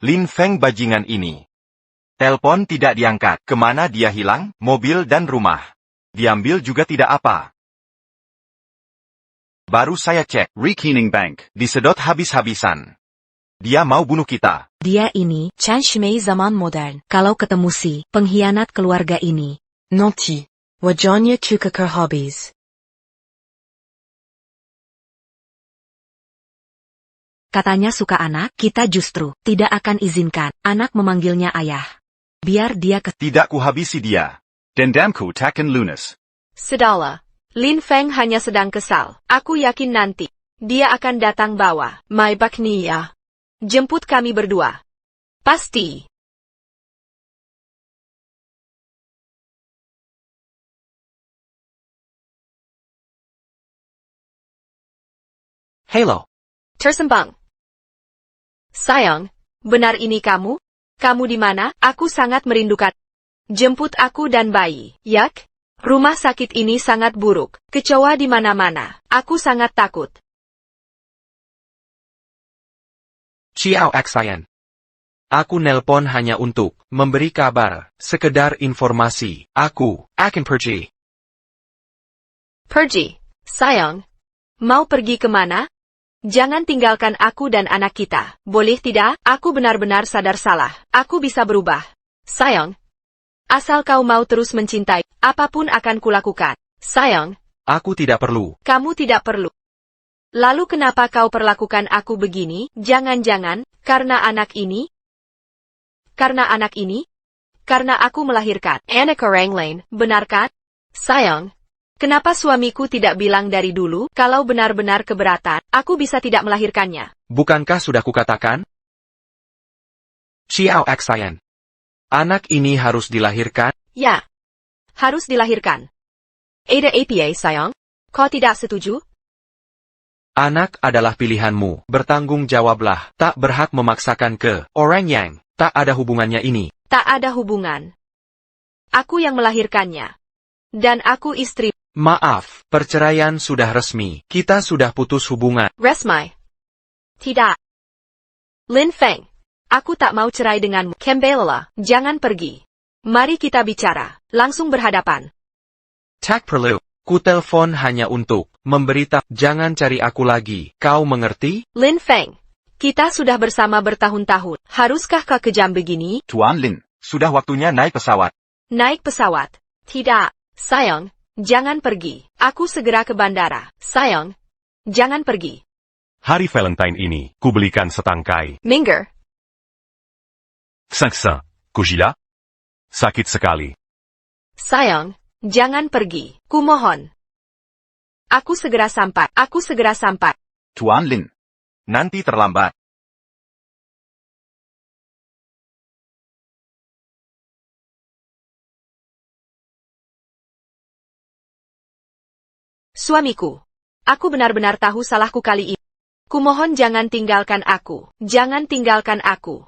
Lin Feng bajingan ini. Telepon tidak diangkat. Kemana dia hilang? Mobil dan rumah. Diambil juga tidak apa. Baru saya cek. Rekening bank. Disedot habis-habisan. Dia mau bunuh kita. dia ini, Chan Shimei zaman modern. kalau ketemu si pengkhianat keluarga ini. Nanti. Wajahnya tukar hobbies. Katanya suka anak, kita justru tidak akan izinkan anak memanggilnya ayah. Biar dia ke... Tidak kuhabisi dia. Dendamku takkan lunas. Sudahlah, Lin Feng hanya sedang kesal. Aku yakin nanti, dia akan datang bawa My Baknia. Jemput kami berdua. Pasti. Hello. Tersembang. Sayang, benar ini kamu? Kamu di mana? Aku sangat merindukan. Jemput aku dan bayi. Yak? Rumah sakit ini sangat buruk. Kecoa di mana-mana. Aku sangat takut. Xiao Xian. Aku nelpon hanya untuk memberi kabar, sekedar informasi. Aku akan pergi. Pergi. Sayang. Mau pergi kemana? Jangan tinggalkan aku dan anak kita. Boleh tidak? Aku benar-benar sadar salah. Aku bisa berubah. Sayang. Asal kau mau terus mencintai, apapun akan kulakukan. Sayang. Aku tidak perlu. Kamu tidak perlu. Lalu kenapa kau perlakukan aku begini? Jangan-jangan, karena anak ini? Karena anak ini? Karena aku melahirkan anak orang lain, benar kan? Sayang. Kenapa suamiku tidak bilang dari dulu, kalau benar-benar keberatan, aku bisa tidak melahirkannya? Bukankah sudah kukatakan? Xiao Xian. Anak ini harus dilahirkan? Ya. Harus dilahirkan. Ada APA sayang? Kau tidak setuju? Anak adalah pilihanmu. Bertanggung jawablah. Tak berhak memaksakan ke orang yang tak ada hubungannya ini. Tak ada hubungan. Aku yang melahirkannya. Dan aku istri. Maaf, perceraian sudah resmi. Kita sudah putus hubungan. Resmi. Tidak. Lin Feng. Aku tak mau cerai denganmu. Kembalilah. Jangan pergi. Mari kita bicara. Langsung berhadapan. Tak perlu. Ku telepon hanya untuk memberitahu. Jangan cari aku lagi. Kau mengerti? Lin Feng, kita sudah bersama bertahun-tahun. Haruskah kau kejam begini? Tuan Lin, Sudah waktunya naik pesawat. Naik pesawat. Tidak. Sayang, jangan pergi. Aku segera ke bandara. Sayang, jangan pergi. Hari Valentine ini, kubelikan setangkai. Minger, 500. Kujila? Sakit sekali. sayang, jangan pergi. Kumohon. Aku segera sampai. Aku segera sampai. Tuan Lin, Nanti terlambat. Suamiku, aku benar-benar tahu salahku kali ini. Kumohon jangan tinggalkan aku. Jangan tinggalkan aku.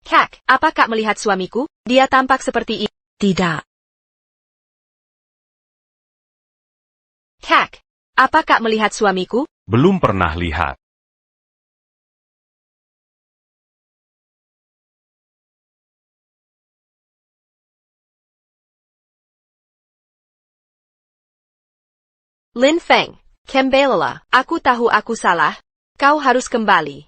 Kak, apa Kak melihat suamiku? Dia tampak seperti ini. Tidak. Kak, apa Kak melihat suamiku? Belum pernah lihat. Lin Feng, kembalilah. Aku tahu aku salah. Kau harus kembali.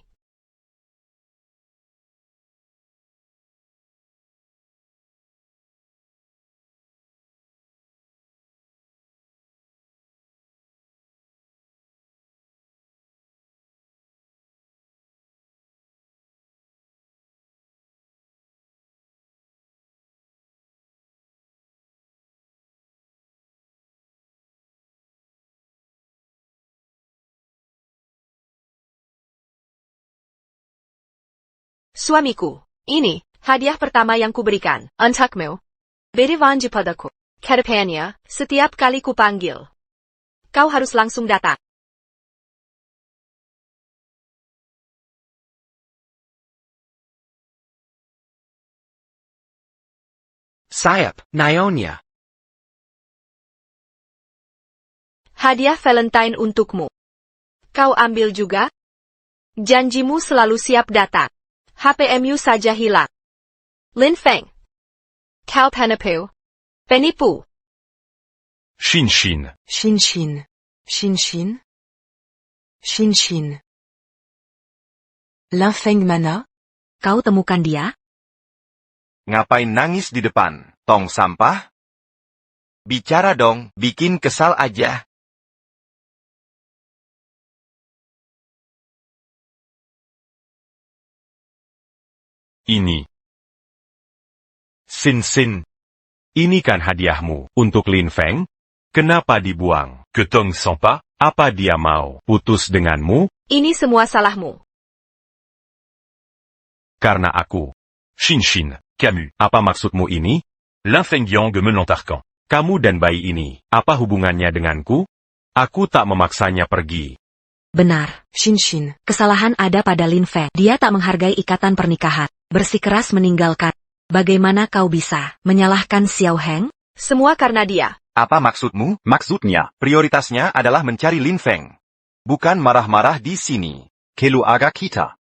Suamiku, ini hadiah pertama yang kuberikan. Untukmu. Berivan padaku. Kedepannya, setiap kali kupanggil, kau harus langsung datang. Sayap, Nyonya. Hadiah Valentine untukmu. Kau ambil juga? Janjimu selalu siap datang. HPMU saja hilang. Lin Feng. Kau penipu. Penipu. Shin Shin. Shin Shin. Shin Shin. Shin Shin. Lin Feng mana? Kau temukan dia? Ngapain nangis di depan? Tong sampah? Bicara dong, bikin kesal aja. Ini. Sin Sin. Ini kan hadiahmu untuk Lin Feng? Kenapa dibuang? Ketong Sampa? Apa dia mau putus denganmu? Ini semua salahmu. Karena aku. Shin Shin. Camus. Apa maksudmu ini? Lin Feng Yang Gemelantarkan. Kamu dan bayi ini, apa hubungannya denganku? Aku tak memaksanya pergi. Benar. Shin Shin. Kesalahan ada pada Lin Feng. Dia tak menghargai ikatan pernikahan. Bersikeras meninggalkan. Bagaimana kau bisa menyalahkan Xiao Heng? Semua karena dia. Apa maksudmu? maksudnya, Prioritasnya adalah mencari Lin Feng. Bukan marah-marah di sini. keluarga kita.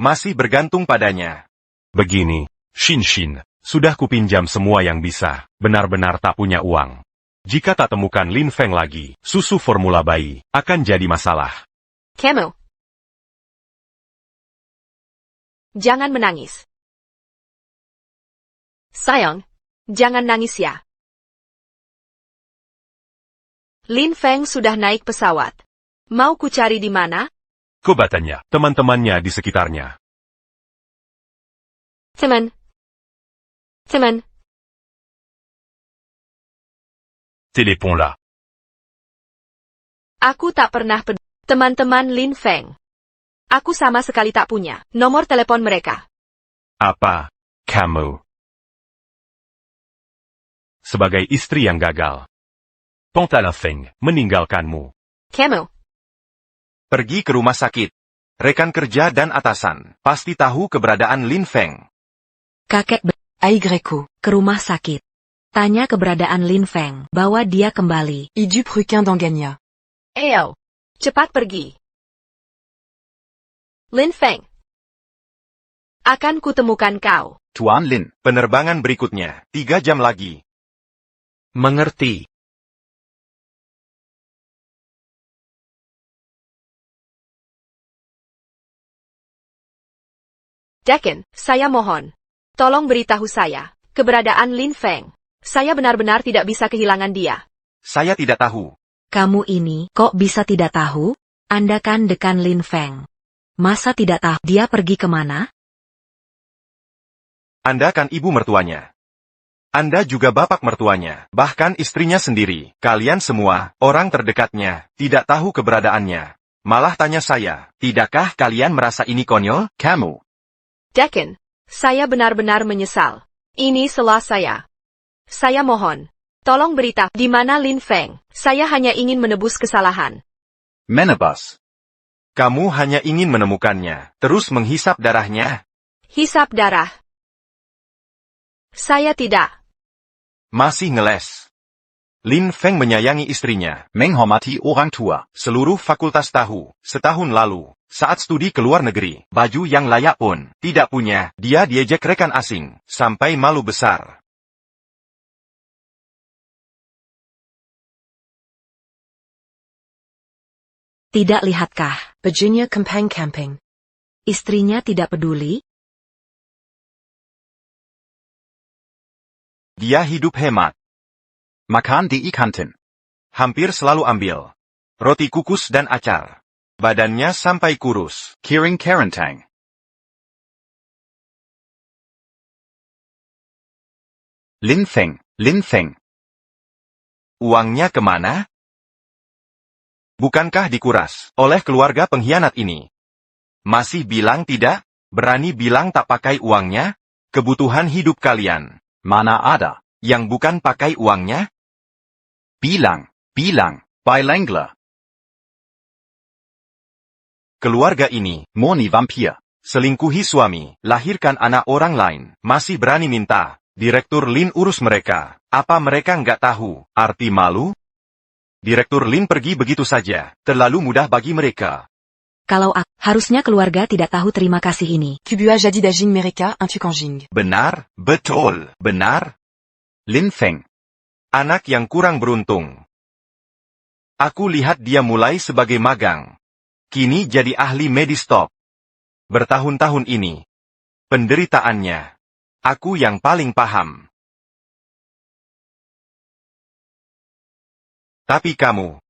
Masih bergantung padanya. Begini, Shin Shin, sudah kupinjam semua yang bisa, benar-benar tak punya uang. Jika tak temukan Lin Feng lagi, susu formula bayi akan jadi masalah. Kamu. Jangan menangis. Sayang, jangan nangis ya. Lin Feng sudah naik pesawat. Mau ku cari di mana? Kobatannya, teman-temannya di sekitarnya. Teman. Teman. Telepon-lah. Aku tak pernah peduli. Teman-teman Lin Feng. Aku sama sekali tak punya nomor telepon mereka. Apa? Kamu. Sebagai istri yang gagal. Lin Feng meninggalkanmu. Kamu. Pergi ke rumah sakit. Rekan kerja dan atasan pasti tahu keberadaan Lin Feng. Kakek Aigreco. ke rumah sakit. Tanya keberadaan Lin Feng, bawa dia kembali. Idu Pruquin d'Angania. Ayo. Cepat pergi. Lin Feng. Akan kutemukan kau. Tuan Lin, Penerbangan berikutnya, 3 jam lagi. Mengerti. Dekan, saya mohon. Tolong beritahu saya, keberadaan Lin Feng. Saya benar-benar tidak bisa kehilangan dia. Saya tidak tahu. Kamu ini, kok bisa tidak tahu? Anda kan dekan Lin Feng. Masa tidak tahu dia pergi kemana? Anda kan ibu mertuanya. Anda juga bapak mertuanya, bahkan istrinya sendiri. Kalian semua, orang terdekatnya, tidak tahu keberadaannya. Malah tanya saya, tidakkah kalian merasa ini konyol? Kamu. Dekan, saya benar-benar menyesal. Ini salah saya. Saya mohon. Tolong beritahu di mana Lin Feng. Saya hanya ingin menebus kesalahan. Menebus. Kamu hanya ingin menemukannya, terus menghisap darahnya. Hisap darah. Saya tidak. Masih ngeles. Lin Feng menyayangi istrinya. Menghormati orang tua. Seluruh fakultas tahu, setahun lalu, saat studi ke luar negeri, baju yang layak pun tidak punya, dia diejek rekan asing, sampai malu besar. Tidak lihatkah? Virginia camping. Istrinya tidak peduli? Dia hidup hemat. Makan di kantin. Hampir selalu ambil roti kukus dan acar. Badannya sampai kurus. Kiring kerentang. Lin Feng. Uangnya kemana? Bukankah dikuras oleh keluarga pengkhianat ini? Masih bilang tidak? Berani bilang tak pakai uangnya? Kebutuhan hidup kalian. Mana ada. Yang bukan pakai uangnya? Bilang. Bilanggla. Keluarga ini, Murni vampir. selingkuhi suami, lahirkan anak orang lain, masih berani minta. Direktur Lin urus mereka. Apa mereka nggak tahu arti malu? Direktur Lin pergi begitu saja, terlalu mudah bagi mereka. Kalau harusnya keluarga tidak tahu terima kasih ini. Tu bua jadi dajing mereka un tu kanjing. Benar, betul, benar. Lin Feng. Anak yang kurang beruntung. Aku lihat dia mulai sebagai magang. Kini jadi ahli medis top. Bertahun-tahun ini. Penderitaannya. Aku yang paling paham. Tapi kamu.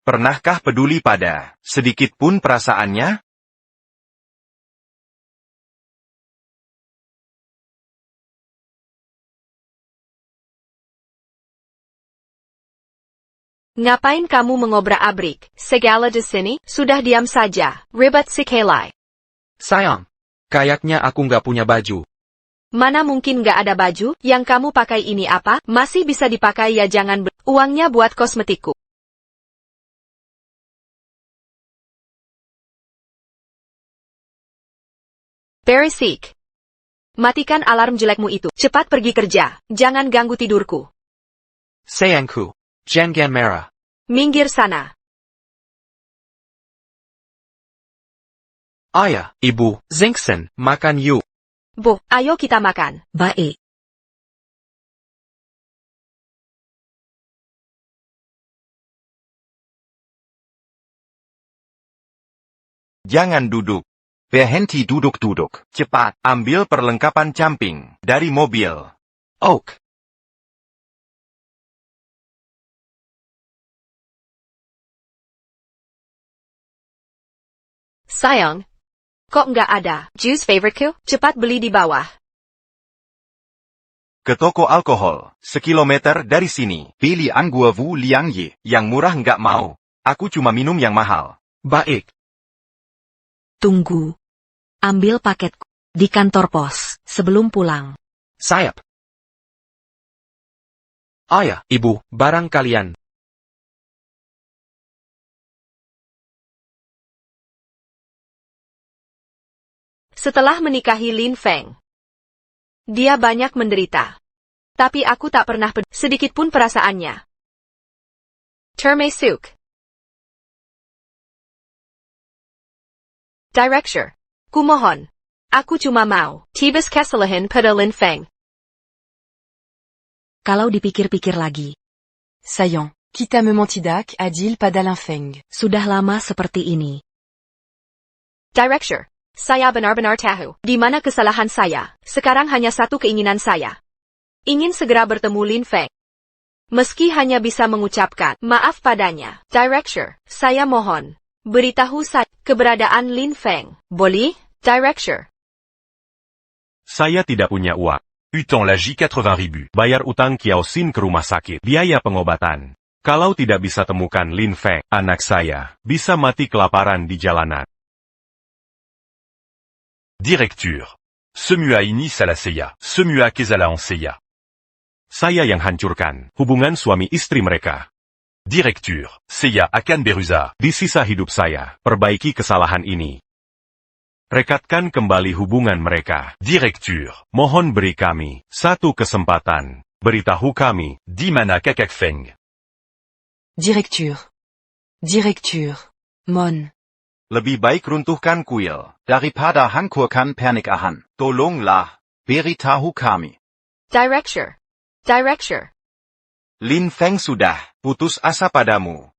Pernahkah peduli pada sedikit pun perasaannya? Ngapain kamu mengobrak-abrik? Segala di sini, sudah diam saja. Ribet si Kelai. Sayang, kayaknya aku nggak punya baju. Mana mungkin nggak ada baju? Yang kamu pakai ini apa? Masih bisa dipakai ya, jangan uangnya buat kosmetikku. Berisik. Matikan alarm jelekmu itu. Cepat pergi kerja. Jangan ganggu tidurku. Sayangku, jangan marah. Minggir sana. Ayah, ibu, Zinksen, makan yuk. Bu, ayo kita makan. Baik. Jangan duduk. Berhenti duduk. Cepat, ambil perlengkapan camping dari mobil. Oak. Sayang. Kok nggak ada? Juice favoriteku? Cepat beli di bawah. Ke toko alkohol, sekilometer dari sini. Beli anggur Wu Liang Ye. Yang murah nggak mau. Aku cuma minum yang mahal. Baik. Tunggu. Ambil paketku di kantor pos sebelum pulang. Sayap. Ayah, ibu, barang kalian. Setelah menikahi Lin Feng, dia banyak menderita. Tapi aku tak pernah sedikit pun perasaannya. Termasuk Director. Kumohon. Aku cuma mau tibas kesalahan pada Lin Feng. Kalau dipikir-pikir lagi, Saillant. Quitte à me mentidac, a-dit-il pas d'Alain Feng. sudah lama seperti ini. Director, saya benar-benar tahu di mana kesalahan saya. Sekarang hanya satu keinginan saya. Ingin segera bertemu Lin Feng. Meski hanya bisa mengucapkan maaf padanya. Director, saya mohon, beritahu saya keberadaan Lin Feng. Boleh, Director? Saya tidak punya uang. Utan la J80 ribu. Bayar utang Kiao Xin ke rumah sakit. Biaya pengobatan. Kalau tidak bisa temukan Lin Feng, anak saya bisa mati kelaparan di jalanan. Directure. Semua ini salah saya. Semua kesalahan saya. Saya yang hancurkan hubungan suami istri mereka. Directure. Saya akan berusaha. Di sisa hidup saya, perbaiki kesalahan ini. Rekatkan kembali hubungan mereka. Directure. Mohon beri kami satu kesempatan. Beritahu kami. Di mana Kakak Feng? Directure. Directure. Mon. Lebih baik runtuhkan kuil. Daripada hancurkan pernikahan. Tolonglah. Beritahu kami. Director. Director. Lin Feng sudah putus asa padamu.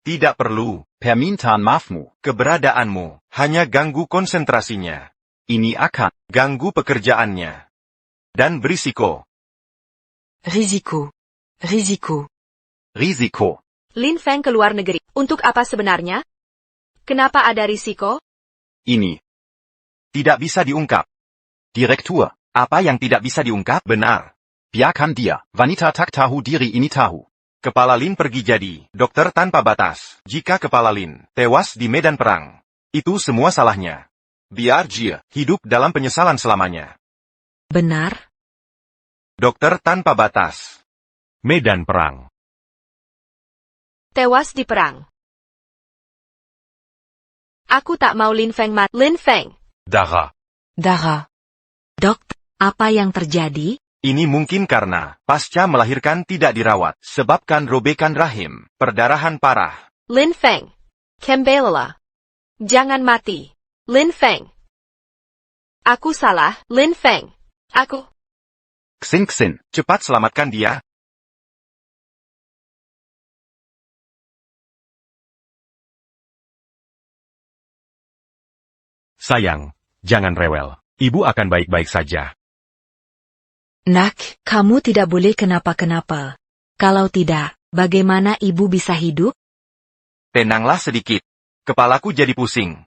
Tidak perlu. Permintaan maafmu. Keberadaanmu hanya ganggu konsentrasinya. Ini akan Ganggu pekerjaannya. Dan berisiko. Risiko. Risiko. Risiko. Lin Feng ke luar negeri. Untuk apa sebenarnya? Kenapa ada risiko? Ini. Tidak bisa diungkap. Direktur. Apa yang tidak bisa diungkap? Benar. Biarkan dia. Wanita tak tahu diri ini tahu. Kepala Lin pergi jadi dokter tanpa batas. Jika kepala Lin tewas di medan perang, itu semua salahnya. Biar Jie hidup dalam penyesalan selamanya. Benar? Dokter tanpa batas. Medan perang. Tewas di perang. Aku tak mau Lin Feng mati. Lin Feng. Dara. Dara. Dokter, apa yang terjadi? Ini mungkin karena pasca melahirkan tidak dirawat, sebabkan robekan rahim, perdarahan parah. Lin Feng. Kembalilah. Jangan mati. Lin Feng. Aku salah, Lin Feng. Aku. Xin. Cepat selamatkan dia. Sayang, jangan rewel. Ibu akan baik-baik saja. Nak, kamu tidak boleh kenapa-kenapa. Kalau tidak, bagaimana ibu bisa hidup? Tenanglah sedikit. Kepalaku jadi pusing.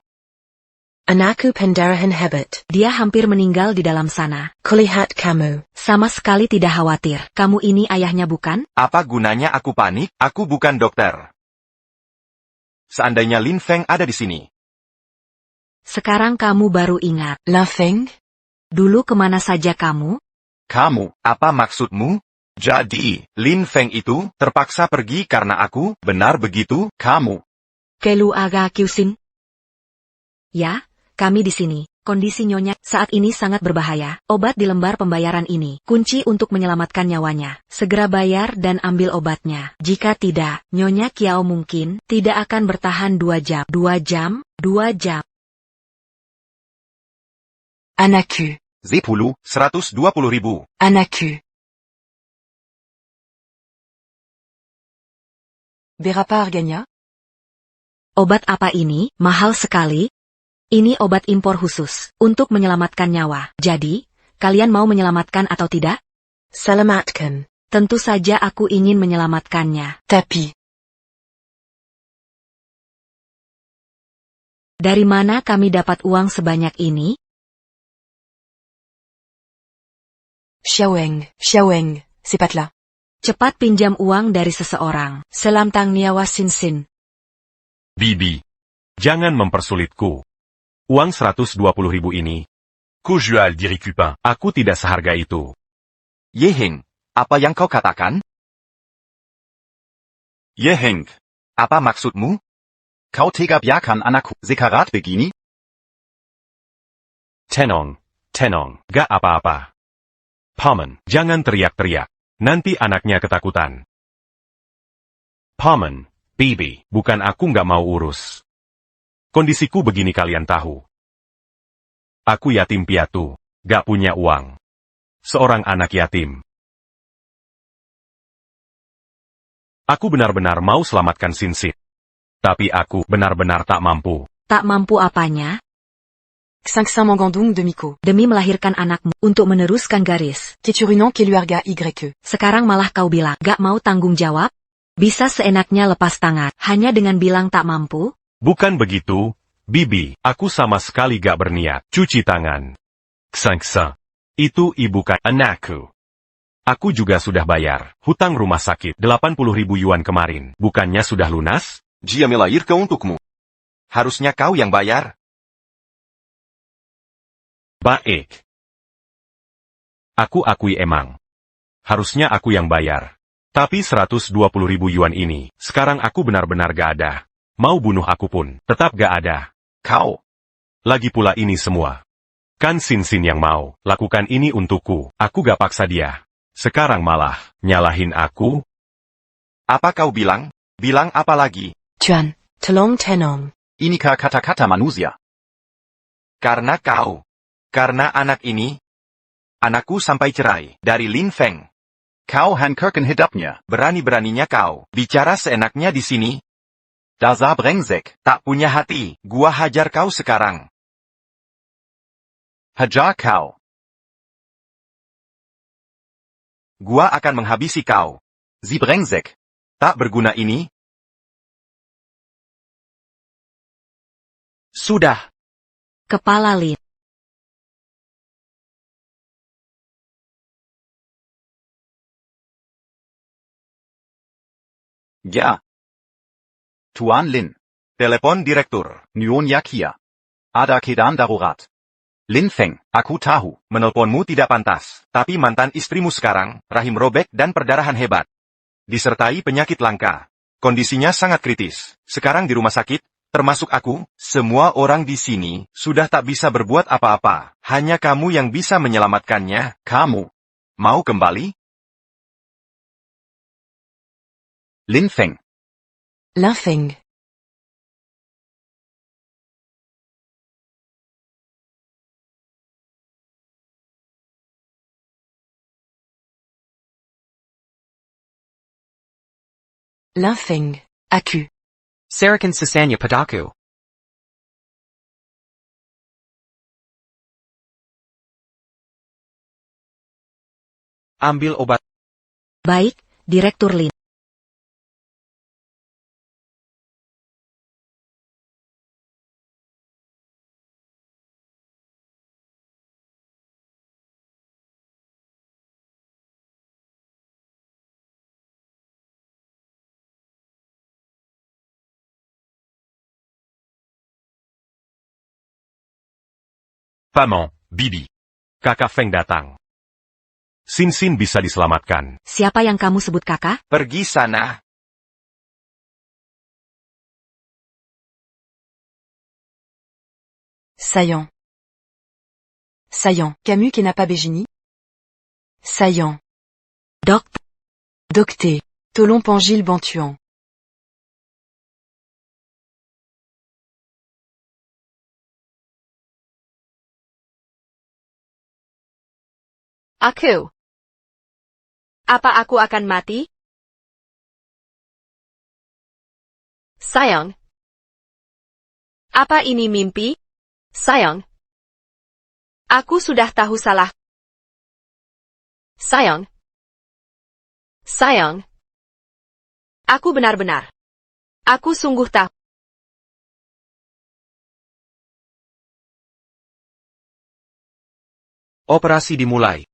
Anakku pendarahan hebat. Dia hampir meninggal di dalam sana. Kulihat kamu. Sama sekali tidak khawatir. Kamu ini ayahnya bukan? Apa gunanya aku panik? Aku bukan dokter. Seandainya Lin Feng ada di sini. Sekarang kamu baru ingat. Lin Feng? Dulu kemana saja kamu? Kamu. Apa maksudmu? Jadi, Lin Feng itu terpaksa pergi karena aku, benar begitu? Kamu. Keluarga Qiuxin? Ya, kami di sini. Kondisi nyonya saat ini sangat berbahaya. Obat di lembar pembayaran ini. Kunci untuk menyelamatkan nyawanya. Segera bayar dan ambil obatnya. Jika tidak, nyonya Kiao mungkin tidak akan bertahan 2 jam. 2 jam? 2 jam. Anakku. 120 ribu. Anakku. Berapa harganya? Obat apa ini? Mahal sekali. Ini obat impor khusus untuk menyelamatkan nyawa. Jadi, kalian mau menyelamatkan atau tidak? Selamatkan. Tentu saja aku ingin menyelamatkannya. Tapi. Dari mana kami dapat uang sebanyak ini? Xiaoweng, cepatlah. Cepat pinjam uang dari seseorang. Selamtang nyawa Xin. Bibi. Jangan mempersulitku. Uang 120 ribu ini. Kojual diri Cupin. Aku tidak seharga itu. Yeheng, apa yang kau katakan? Yeheng. Apa maksudmu? Kau tega biarkan anakku sekarat begini? Tenong, gak apa-apa. Paman, jangan teriak-teriak. Nanti anaknya ketakutan. Paman, Bibi, bukan aku nggak mau urus. Kondisiku begini kalian tahu. Aku yatim piatu, gak punya uang. Seorang anak yatim. Aku benar-benar mau selamatkan Sinsin. Tapi aku benar-benar tak mampu. Tak mampu apanya? Xinxin Mangandung de Miko. Demi melahirkan anakmu, untuk meneruskan garis. Keturunan Keluarga YE. Sekarang malah kau bilang, gak mau tanggung jawab? Bisa seenaknya lepas tangan, hanya dengan bilang tak mampu? Bukan begitu, Bibi. Aku sama sekali gak berniat. Cuci tangan. Xinxin. Itu ibu anakku. Aku juga sudah bayar. Hutang rumah sakit 80.000 yuan kemarin. Bukannya sudah lunas? Dia melahirkan untukmu. Harusnya kau yang bayar. Baik. Aku akui emang. Harusnya aku yang bayar. Tapi 120.000 yuan ini, sekarang aku benar-benar gak ada. Mau bunuh aku pun, tetap gak ada. Kau. Lagi pula ini semua. Kan Sinsin yang mau, lakukan ini untukku. Aku gak paksa dia. Sekarang malah, nyalahin aku. Apa kau bilang? Bilang apa lagi? Tuan, tolong tenom. Inikah kata-kata manusia? Karena kau. Karena anak ini. Anakku sampai cerai dari Lin Feng. Kau hancurkan hidupnya. Berani-beraninya kau bicara seenaknya di sini. Dasar brengsek. Tak punya hati. Gua hajar kau sekarang. Hajar kau. Gua akan menghabisi kau. Sie brengsek. Tak berguna ini. Sudah. Kepala Lin. Ja. Tuan Lin. Telepon direktur. Nyonya Kia. Ada keadaan darurat. Lin Feng, aku tahu. Menelponmu tidak pantas. Tapi mantan istrimu sekarang, rahim robek dan perdarahan hebat. Disertai penyakit langka. Kondisinya sangat kritis. Sekarang di rumah sakit, termasuk aku, semua orang di sini, sudah tak bisa berbuat apa-apa. Hanya kamu yang bisa menyelamatkannya. Kamu. Mau kembali? Lin Feng. Lin Feng. Lin Feng. Aku. Sarakan sisanya padaku. Ambil obat. Baik, Direktur Lin. Paman, Bibi. Kakak Feng datang. Sinsin bisa diselamatkan. Siapa yang kamu sebut kakak? Pergi sana. Saillant. Saillant. Camus qui n'a pas Bégini. Saillant. Dok. Docté. Tolon Pangil Bantuan. Aku. Apa aku akan mati? Sayang. Apa ini mimpi? Sayang. Aku sudah tahu salah. Sayang. Sayang. Aku benar-benar. Aku sungguh tahu. Operasi dimulai.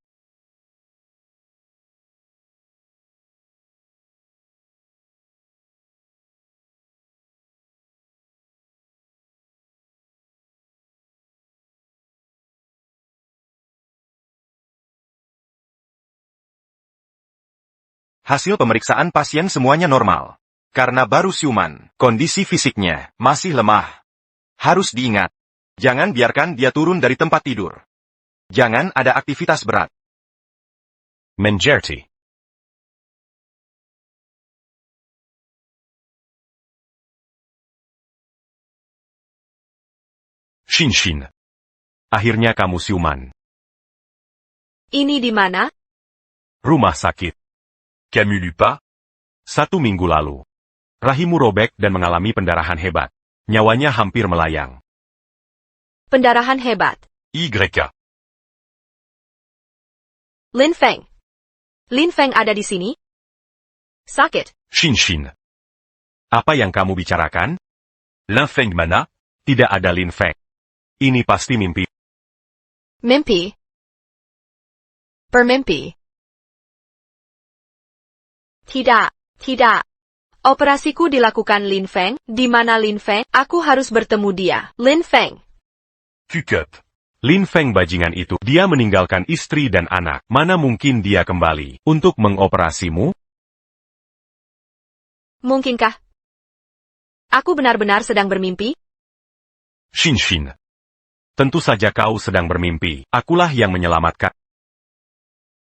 Hasil pemeriksaan pasien semuanya normal. Karena baru siuman, kondisi fisiknya masih lemah. Harus diingat. Jangan biarkan dia turun dari tempat tidur. Jangan ada aktivitas berat. Mengerti. Shinshin. Akhirnya kamu siuman. Ini di mana? Rumah sakit. Camus Lupa? 1 minggu lalu. Rahimmu robek dan mengalami pendarahan hebat. Nyawanya hampir melayang. Pendarahan hebat. YK. Lin Feng. Lin Feng ada di sini? Sakit. Shin. Apa yang kamu bicarakan? Lin Feng mana? Tidak ada Lin Feng. Ini pasti mimpi. Mimpi. Bermimpi. Tidak. Operasiku dilakukan Lin Feng. Di mana Lin Feng? Aku harus bertemu dia. Lin Feng. Q-Cup. Lin Feng bajingan itu, dia meninggalkan istri dan anak. Mana mungkin dia kembali untuk mengoperasimu? Mungkinkah? Aku benar-benar sedang bermimpi? Shin. Tentu saja kau sedang bermimpi. Akulah yang menyelamatkan.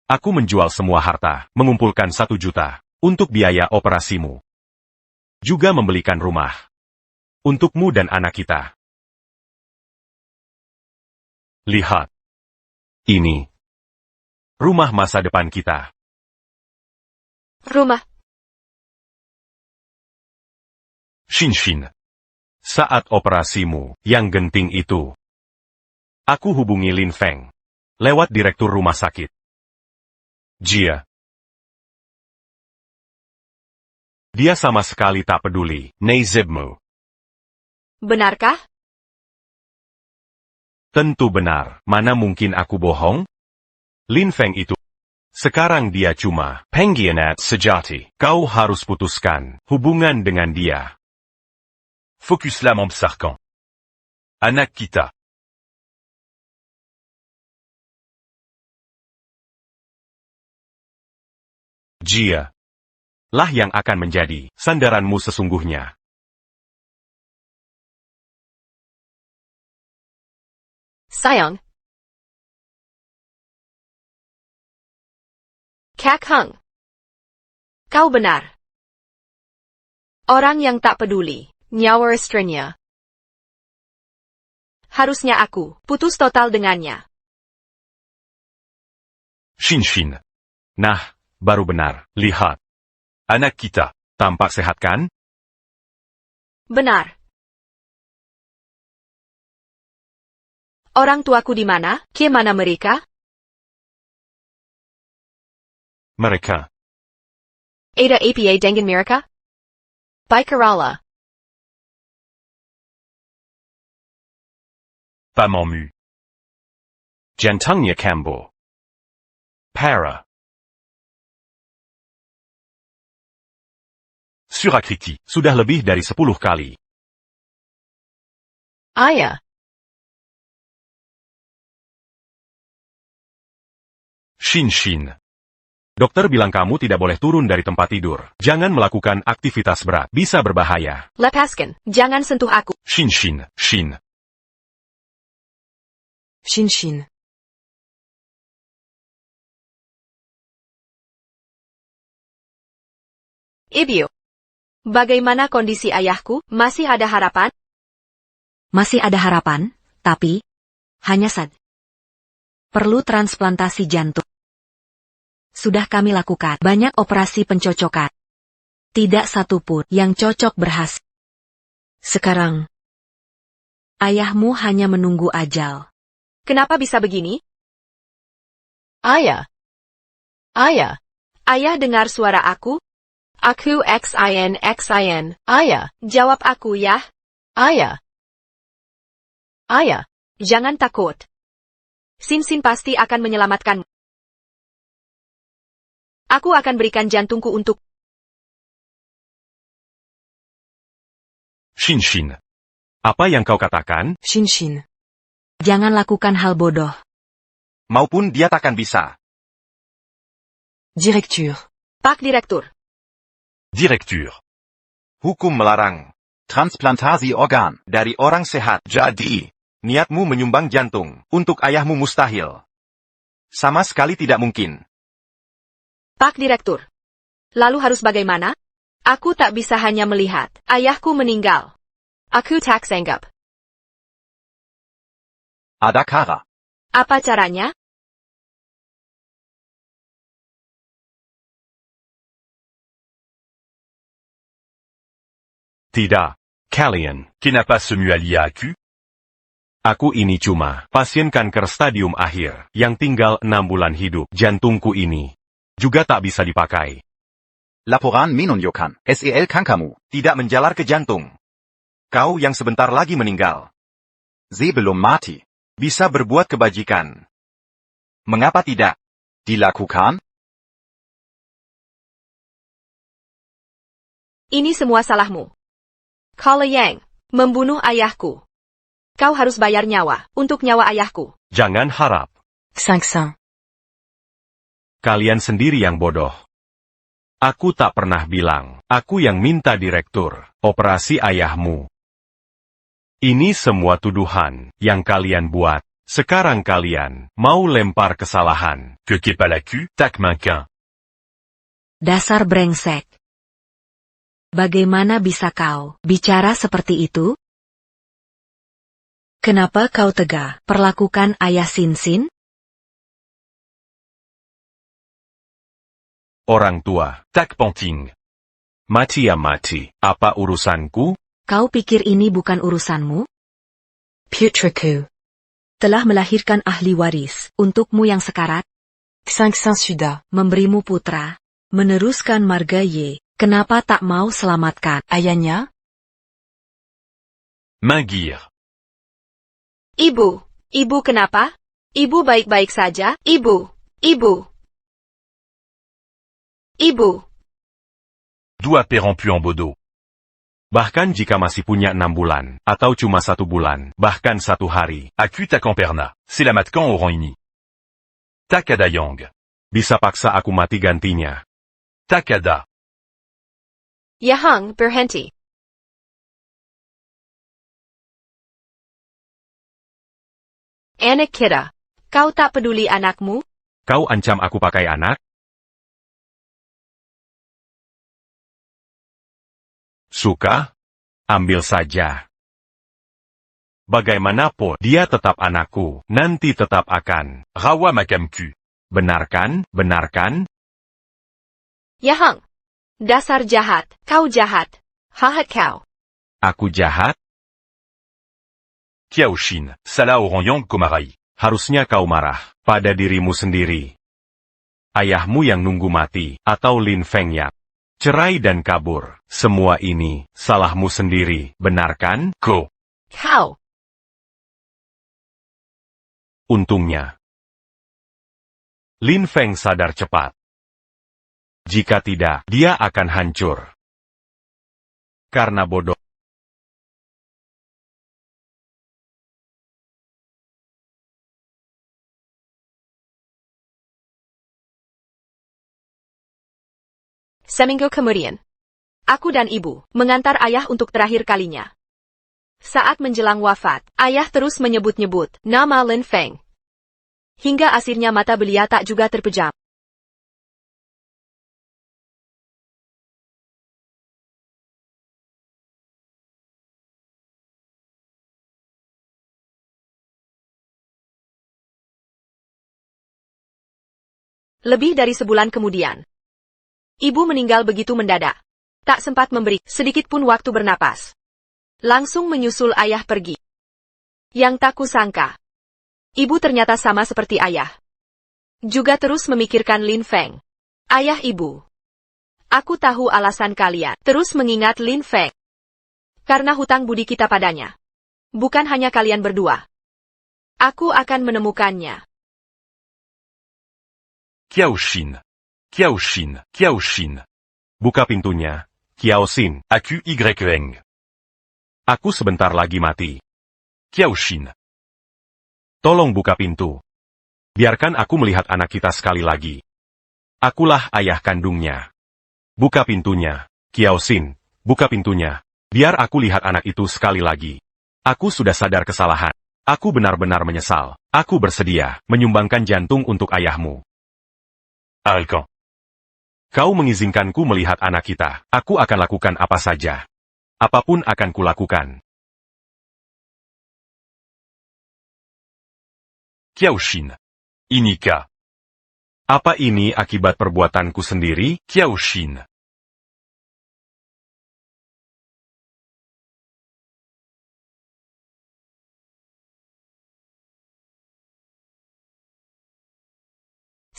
Aku menjual semua harta, mengumpulkan 1 juta untuk biaya operasimu. Juga membelikan rumah untukmu dan anak kita. Lihat. Ini rumah masa depan kita. Rumah. Shin. Saat operasimu yang genting itu, aku hubungi Lin Feng lewat direktur rumah sakit. Dia sama sekali tak peduli. Nezebmu. Benarkah? Tentu benar. Mana mungkin aku bohong? Lin Feng itu. Sekarang dia cuma pengkhianat sejati. Kau harus putuskan hubungan dengan dia. Focus-la membesarkan. Anak kita. Dia lah yang akan menjadi sandaranmu sesungguhnya. Sayang. Kak Hung. Kau benar. Orang yang tak peduli, nyawa istrinya. Harusnya aku putus total dengannya. Shin. Nah, baru benar. Lihat. Anak kita. Tampak sehat kan? Benar. Orang tuaku di mana? Ke mana mereka? Mereka. Ada apa dengan mereka? Baik Kerala. Pamamu. Jantungnya kambuh. Parah. Surakriti. Sudah lebih dari 10 kali. Ayah. Shin. Dokter bilang kamu tidak boleh turun dari tempat tidur. Jangan melakukan aktivitas berat. Bisa berbahaya. Lepaskan. Jangan sentuh aku. Shin. Shin. Ibu. Bagaimana kondisi ayahku? Masih ada harapan? Masih ada harapan, tapi hanya perlu transplantasi jantung. Sudah kami lakukan banyak operasi pencocokan. Tidak satu pun yang cocok berhasil. Sekarang, ayahmu hanya menunggu ajal. Kenapa bisa begini? Ayah. Ayah dengar suara aku? Aku Xin. Ayah, jawab aku ya. Ayah. Jangan takut. Sin pasti akan menyelamatkanmu. Aku akan berikan jantungku untuk... Shin. Apa yang kau katakan? Shin. Jangan lakukan hal bodoh. Maupun dia takkan bisa. Directeur. Pak Direktur. Directure. Hukum melarang Transplantasi organ. dari orang sehat. Jadi, niatmu menyumbang jantung untuk ayahmu mustahil. Sama sekali tidak mungkin. Pak Direktur. Lalu harus bagaimana? Aku tak bisa hanya melihat ayahku meninggal. Aku tak sanggup. Ada cara. Apa caranya? Tidak. Kalian. Kenapa semua lihat aku? Aku ini cuma pasien kanker stadium akhir yang tinggal 6 bulan hidup. Jantungku ini juga tak bisa dipakai. Laporan menunjukkan sel kankermu Tidak menjalar ke jantung. Kau yang sebentar lagi meninggal. sebelum mati. Bisa berbuat kebajikan. Mengapa tidak? Dilakukan? Ini semua salahmu. Kala Yang, membunuh ayahku. Kau harus bayar nyawa untuk nyawa ayahku. Jangan harap. 500. Kalian sendiri yang bodoh. Aku tak pernah bilang. Aku yang minta direktur operasi ayahmu. Ini semua tuduhan yang kalian buat. Sekarang kalian mau lempar kesalahan. Que qu'est pas la cul, tac manquin. Dasar brengsek. Bagaimana bisa kau bicara seperti itu? Kenapa kau tega perlakukan ayah Sinsin? Orang tua. Tac panting. Mati ya mati. Apa urusanku? Kau pikir ini bukan urusanmu? Putreku. Telah melahirkan ahli waris untukmu yang sekarat, 500 sudah. memberimu putra, meneruskan marga Y. Kenapa tak mau selamatkan Ayahnya? Mingir. Ibu kenapa? Ibu baik-baik saja? Ibu. Doigt pérempu en bodo. Bahkan jika masih punya 6 bulan, atau cuma 1 bulan, bahkan 1 hari, Aku tac en perna. C'est la matkan au rang ini. Takada yang. bisa paksa aku mati gantinya. Takada. Yahang, berhenti. Anak kita. Kau tak peduli anakmu? Kau ancam aku pakai anak? Suka? Ambil saja. Bagaimanapun, dia tetap anakku, nanti tetap akan. Rawa makam cul. Benarkan? Yahang. Dasar jahat. Kau jahat. Hahat kau. Aku jahat? Kiaoshin. Salah au rang yang komarai. Harusnya kau marah pada dirimu sendiri. Ayahmu yang nunggu mati, atau Lin Fengyak. Cerai dan kabur. Semua ini salahmu sendiri, benarkan? Ko. Kau. Untungnya Lin Feng sadar cepat. Jika tidak, dia akan hancur. Karena bodoh. Seminggu kemudian, aku dan ibu mengantar ayah untuk terakhir kalinya. Saat menjelang wafat, ayah terus menyebut-nyebut nama Lin Feng. Hingga akhirnya mata belia tak juga terpejam. Lebih dari sebulan kemudian, ibu meninggal begitu mendadak. Tak sempat memberi sedikit pun waktu bernapas. Langsung menyusul ayah pergi. Yang tak kusangka, ibu ternyata sama seperti ayah. Juga terus memikirkan Lin Feng. Ayah ibu. Aku tahu alasan kalian terus mengingat Lin Feng. Karena hutang budi kita padanya. Bukan hanya kalian berdua. Aku akan menemukannya. Kiaoshin. Buka pintunya, Kiaosin. Aku yeng. Aku sebentar lagi mati. Kiaoshin. Tolong buka pintu. Biarkan aku melihat anak kita sekali lagi. Akulah ayah kandungnya. Buka pintunya, Kiaosin. Buka pintunya. Biar aku lihat anak itu sekali lagi. Aku sudah sadar kesalahan. Aku benar-benar menyesal. Aku bersedia menyumbangkan jantung untuk ayahmu. Alkan. Kau mengizinkanku melihat anak kita. Aku akan lakukan apa saja. Apapun akan kulakukan. Kiaoshin. Inika. Apa ini akibat perbuatanku sendiri? Kiaoshin.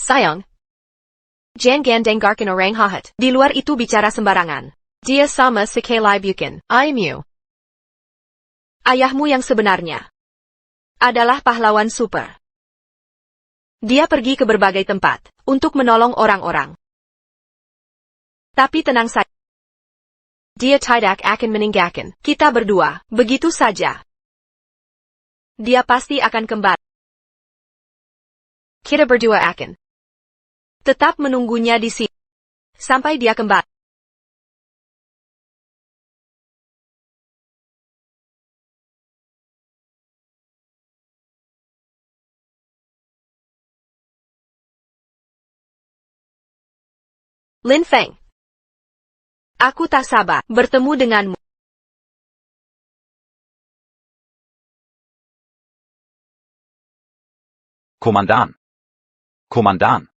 Sayang. Jangan dengarkan orang jahat. Di luar itu bicara sembarangan. Dia sama sekali bukan ayahmu. Ayahmu yang sebenarnya adalah pahlawan super. Dia pergi ke berbagai tempat untuk menolong orang-orang. Tapi tenang saja. Dia tidak akan meninggalkan kita berdua begitu saja. Dia pasti akan kembali. Kita berdua akan tetap menunggunya di sini sampai dia kembali. Lin Feng. Aku tak sabar bertemu denganmu. Komandan. Komandan.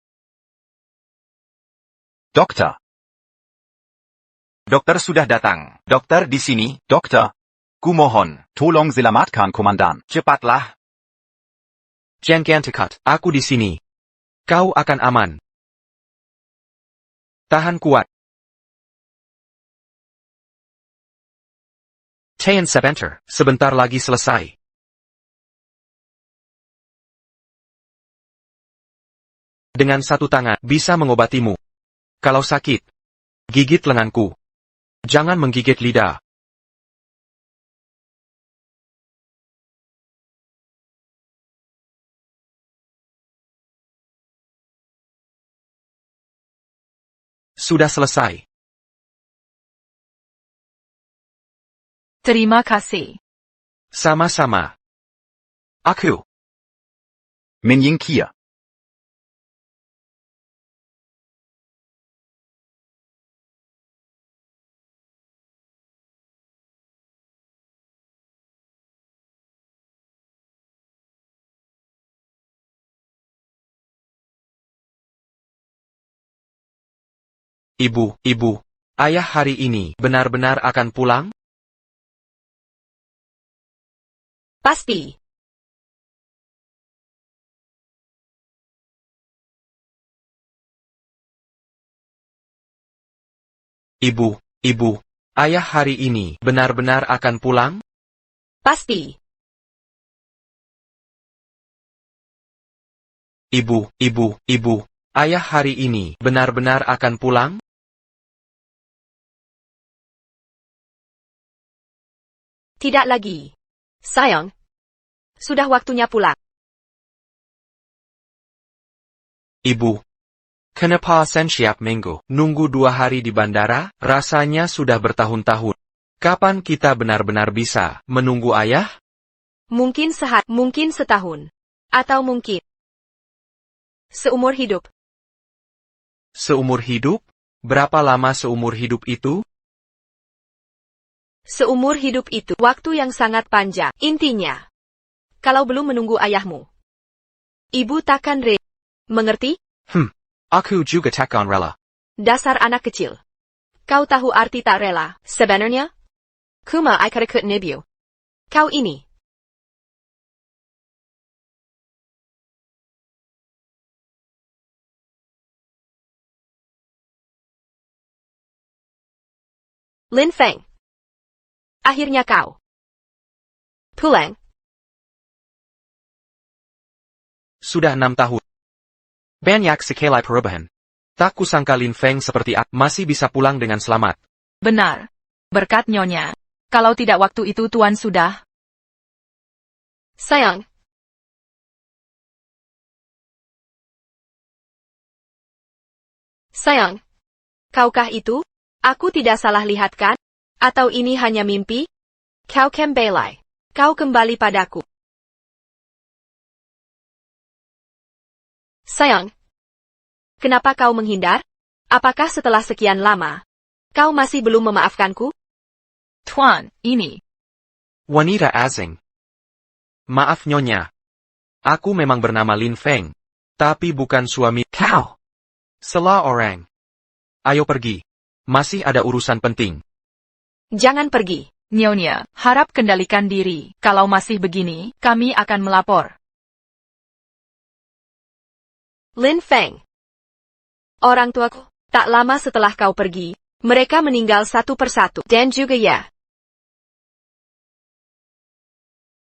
Dokter. Dokter sudah datang. Dokter di sini. Dokter. Kumohon. Tolong selamatkan komandan. Cepatlah. Jangan dekat. Aku di sini. Kau akan aman. Tahan kuat. Tahan sebentar. Sebentar lagi selesai. Dengan satu tangan bisa mengobatimu. Kalau sakit, gigit lenganku. Jangan menggigit lidah. Sudah selesai. Terima kasih. Sama-sama. Aku. Min Ying Kia. Ibu, ayah hari ini benar-benar akan pulang? Pasti. Ibu, ayah hari ini benar-benar akan pulang? Pasti. Ibu, ayah hari ini benar-benar akan pulang? Tidak lagi. Sayang. Sudah waktunya pulang. Ibu. Kenapa setiap minggu nunggu 2 hari di bandara? Rasanya sudah bertahun-tahun. Kapan kita benar-benar bisa menunggu ayah? Mungkin sehari, mungkin setahun. Atau mungkin seumur hidup. Seumur hidup? Berapa lama seumur hidup itu? Seumur hidup itu waktu yang sangat panjang. Intinya, kalau belum menunggu ayahmu, ibu takkan rela. Mengerti? Aku juga takkan rela. Dasar anak kecil. Kau tahu arti tak rela, sebenarnya? Kuma aikadakut nibu. Kau ini. Lin Feng. Akhirnya kau pulang. Sudah 6 tahun. Banyak sekali perubahan. Tak kusangka Lin Feng seperti aku masih bisa pulang dengan selamat. Benar. Berkat Nyonya. Kalau tidak waktu itu Tuan sudah. Sayang. Sayang. Kaukah itu? Aku tidak salah lihat kan? Atau ini hanya mimpi? Kau kembali. Kau kembali padaku. Sayang. Kenapa kau menghindar? Apakah setelah sekian lama, kau masih belum memaafkanku? Tuan, ini. Wanita asing. Maaf Nyonya. Aku memang bernama Lin Feng. Tapi bukan suami kau. Salah orang. Ayo pergi. Masih ada urusan penting. Jangan pergi. Nyonya, harap kendalikan diri. Kalau masih begini, kami akan melapor. Lin Feng. Orang tuaku, tak lama setelah kau pergi, mereka meninggal satu persatu. Dan juga ya.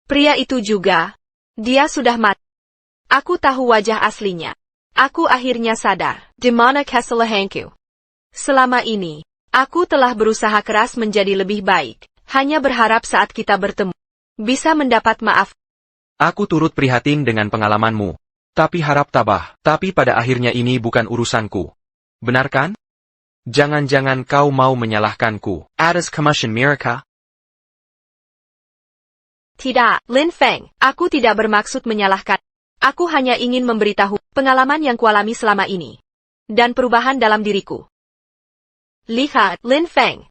Pria itu juga. Dia sudah mati. Aku tahu wajah aslinya. Aku akhirnya sadar. Di mana kesalahanku? Selama ini, aku telah berusaha keras menjadi lebih baik. Hanya berharap saat kita bertemu, bisa mendapat maaf. Aku turut prihatin dengan pengalamanmu. Tapi harap tabah. Tapi pada akhirnya ini bukan urusanku. Benar kan? Jangan-jangan kau mau menyalahkanku. Atas commotion Mirka? Tidak, Lin Feng. Aku tidak bermaksud menyalahkan. Aku hanya ingin memberitahu pengalaman yang kualami selama ini. Dan perubahan dalam diriku. Lihat, Lin Feng.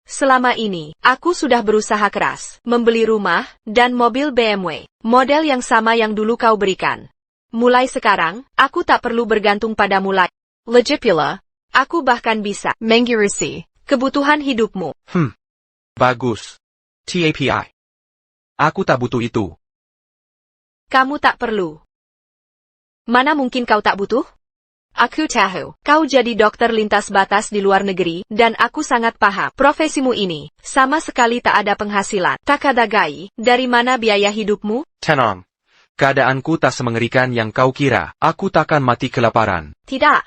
Selama ini, aku sudah berusaha keras, membeli rumah, dan mobil BMW, model yang sama yang dulu kau berikan. Mulai sekarang, aku tak perlu bergantung pada mulai. Lagi pula, aku bahkan bisa mengurusi kebutuhan hidupmu. Bagus. TAPI. Aku tak butuh itu. Kamu tak perlu. Mana mungkin kau tak butuh? Aku tahu, kau jadi dokter lintas batas di luar negeri, dan aku sangat paham. Profesimu ini, sama sekali tak ada penghasilan. Takadagai, dari mana biaya hidupmu? Tenang. Keadaanku tak semengerikan yang kau kira. Aku takkan mati kelaparan. Tidak.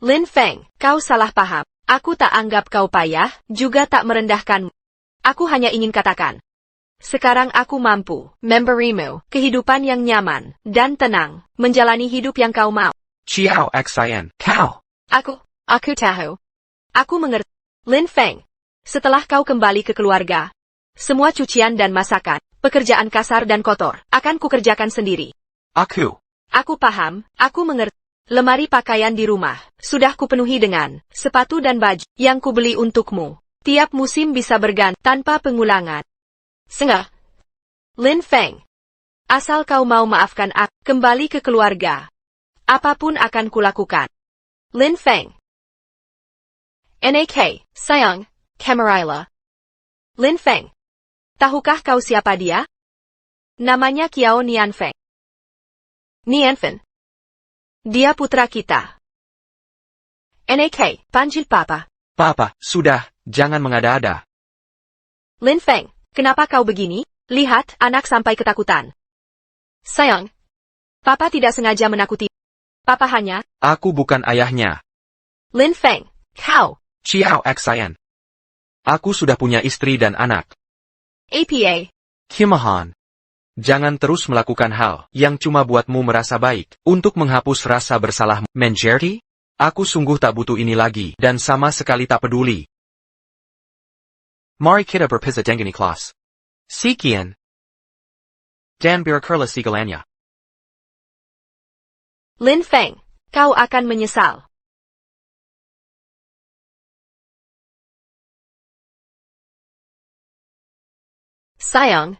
Lin Feng, kau salah paham. Aku tak anggap kau payah, juga tak merendahkanmu. Aku hanya ingin katakan. Sekarang aku mampu memberimu kehidupan yang nyaman dan tenang, menjalani hidup yang kau mau. Ciao Xin, kau. Aku tahu. Aku mengerti. Lin Feng, setelah kau kembali ke keluarga, semua cucian dan masakan, pekerjaan kasar dan kotor, akan kukerjakan sendiri. Aku paham, aku mengerti. Lemari pakaian di rumah, sudah kupenuhi dengan sepatu dan baju yang kubeli untukmu. Tiap musim bisa berganti tanpa pengulangan. Sengah. Lin Feng. Asal kau mau maafkan aku, kembali ke keluarga. Apapun akan kulakukan. Lin Feng. NAK, sayang, Camarilla. Lin Feng. Tahukah kau siapa dia? Namanya Kiao Nianfeng. Nianfen. Dia putra kita. NAK, panggil Papa. Papa, sudah, jangan mengada-ada. Lin Feng. Kenapa kau begini? Lihat, anak sampai ketakutan. Sayang. Papa tidak sengaja menakuti. Papa hanya... Aku bukan ayahnya. Lin Feng, kau. Ciao Xin. Aku sudah punya istri dan anak. APA. Kimahan. Jangan terus melakukan hal yang cuma buatmu merasa baik, untuk menghapus rasa bersalahmu. Mengerti? Aku sungguh tak butuh ini lagi, dan sama sekali tak peduli. Mari kita berpisah dengan kelas. Sekian. Dan berakhirlah segalanya. Lin Feng, kau akan menyesal. Sayang,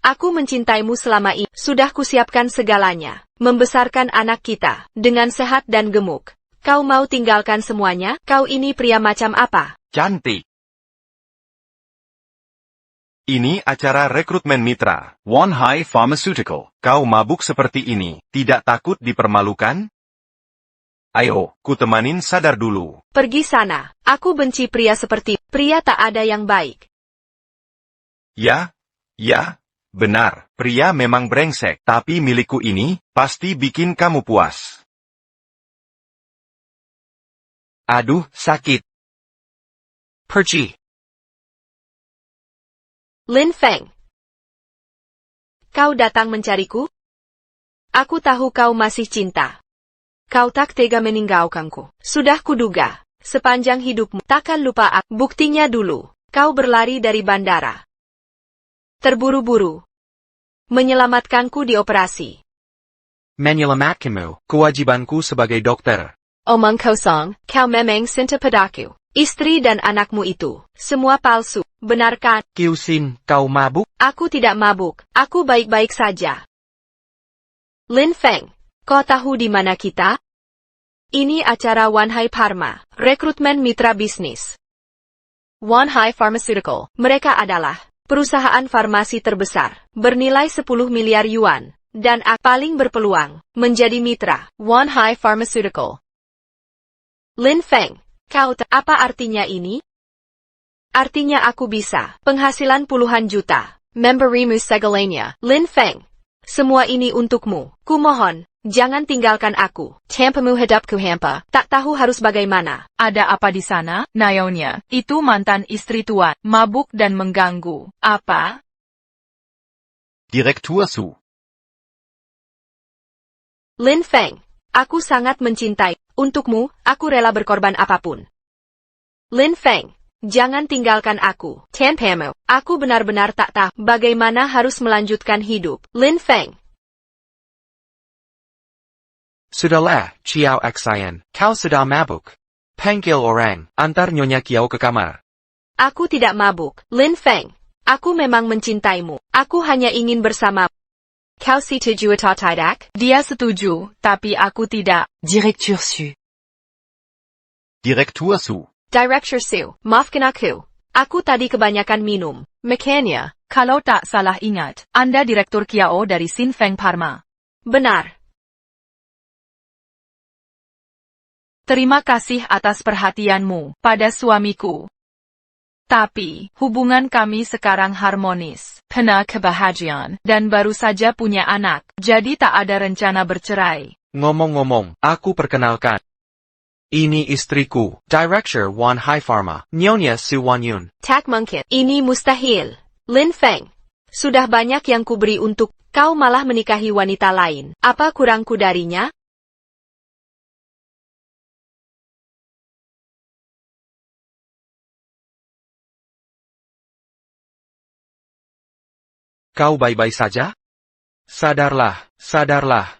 aku mencintaimu selama ini. Sudah kusiapkan segalanya. Membesarkan anak kita, dengan sehat dan gemuk. Kau mau tinggalkan semuanya? Kau ini pria macam apa? Cantik. Ini acara rekrutmen mitra. One High Pharmaceutical. Kau mabuk seperti ini, tidak takut dipermalukan? Ayo, ku temanin sadar dulu. Pergi sana. Aku benci pria seperti pria tak ada yang baik. Ya, benar. Pria memang brengsek, tapi milikku ini pasti bikin kamu puas. Aduh, sakit. Pergi. Lin Feng. Kau datang mencariku? Aku tahu kau masih cinta. Kau tak tega meninggalkanku. Sudah kuduga. Sepanjang hidupmu takkan lupa aku. Buktinya dulu. Kau berlari dari bandara. Terburu-buru. Menyelamatkanku di operasi. Menyelamatkanmu, kewajibanku sebagai dokter. Omong kosong, kau memang cinta padaku. Istri dan anakmu itu, semua palsu, benarkan? Kiusin, kau mabuk? Aku tidak mabuk, aku baik-baik saja. Lin Feng, kau tahu di mana kita? Ini acara One High Pharma, rekrutmen mitra bisnis. One High Pharmaceutical, mereka adalah perusahaan farmasi terbesar, bernilai 10 miliar yuan, dan paling berpeluang menjadi mitra One High Pharmaceutical. Lin Feng, apa artinya ini? Artinya aku bisa, penghasilan puluhan juta, memberimu segalanya. Lin Feng, semua ini untukmu. Kumohon, jangan tinggalkan aku. Tampamu hidupku hampa, tak tahu harus bagaimana. Ada apa di sana, Nyonya? Itu mantan istri tuan, mabuk dan mengganggu. Apa? Direktur Su. Lin Feng, aku sangat mencintai. Untukmu, aku rela berkorban apapun. Lin Feng, jangan tinggalkan aku. Tampamu, aku benar-benar tak tahu bagaimana harus melanjutkan hidup. Lin Feng. Sudahlah, Chiao Xayan, kau sudah mabuk. Panggil orang, antar Nyonya Kiao ke kamar. Aku tidak mabuk. Lin Feng, aku memang mencintaimu. Aku hanya ingin bersama. Kau setuju atau tidak? Dia setuju, tapi aku tidak. Direktur Su. Direktur Su. Director Su, maafkan aku. Aku tadi kebanyakan minum. Makanya, Kalau tak salah ingat, Anda Direktur Kiao dari Sin Feng Pharma. benar. Terima kasih atas perhatianmu pada suamiku. Tapi, hubungan kami sekarang harmonis, penuh kebahagiaan, dan baru saja punya anak, jadi tak ada rencana bercerai. Ngomong-ngomong, aku perkenalkan. Ini istriku, Director One High Pharma, Nyonya Su Wanyun. Tak mungkin. Ini mustahil. Lin Feng, sudah banyak yang kuberi untuk kau malah menikahi wanita lain. Apa kurangku darinya? Kau baik-baik saja? Sadarlah, sadarlah.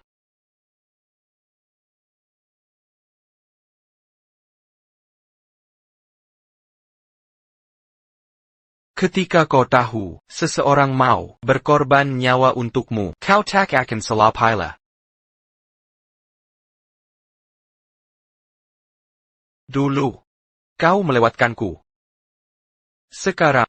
Ketika kau tahu, seseorang mau berkorban nyawa untukmu, kau tak akan salah pilih. Dulu, kau melewatkanku. Sekarang,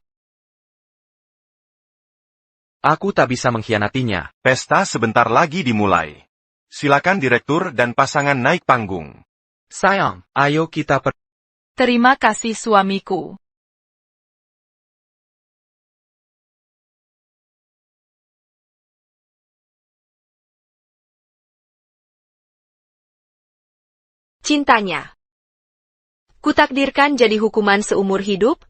aku tak bisa mengkhianatinya. Pesta sebentar lagi dimulai. Silakan direktur dan pasangan naik panggung. Sayang, ayo kita Terima kasih suamiku. Cintanya. Kutakdirkan jadi hukuman seumur hidup,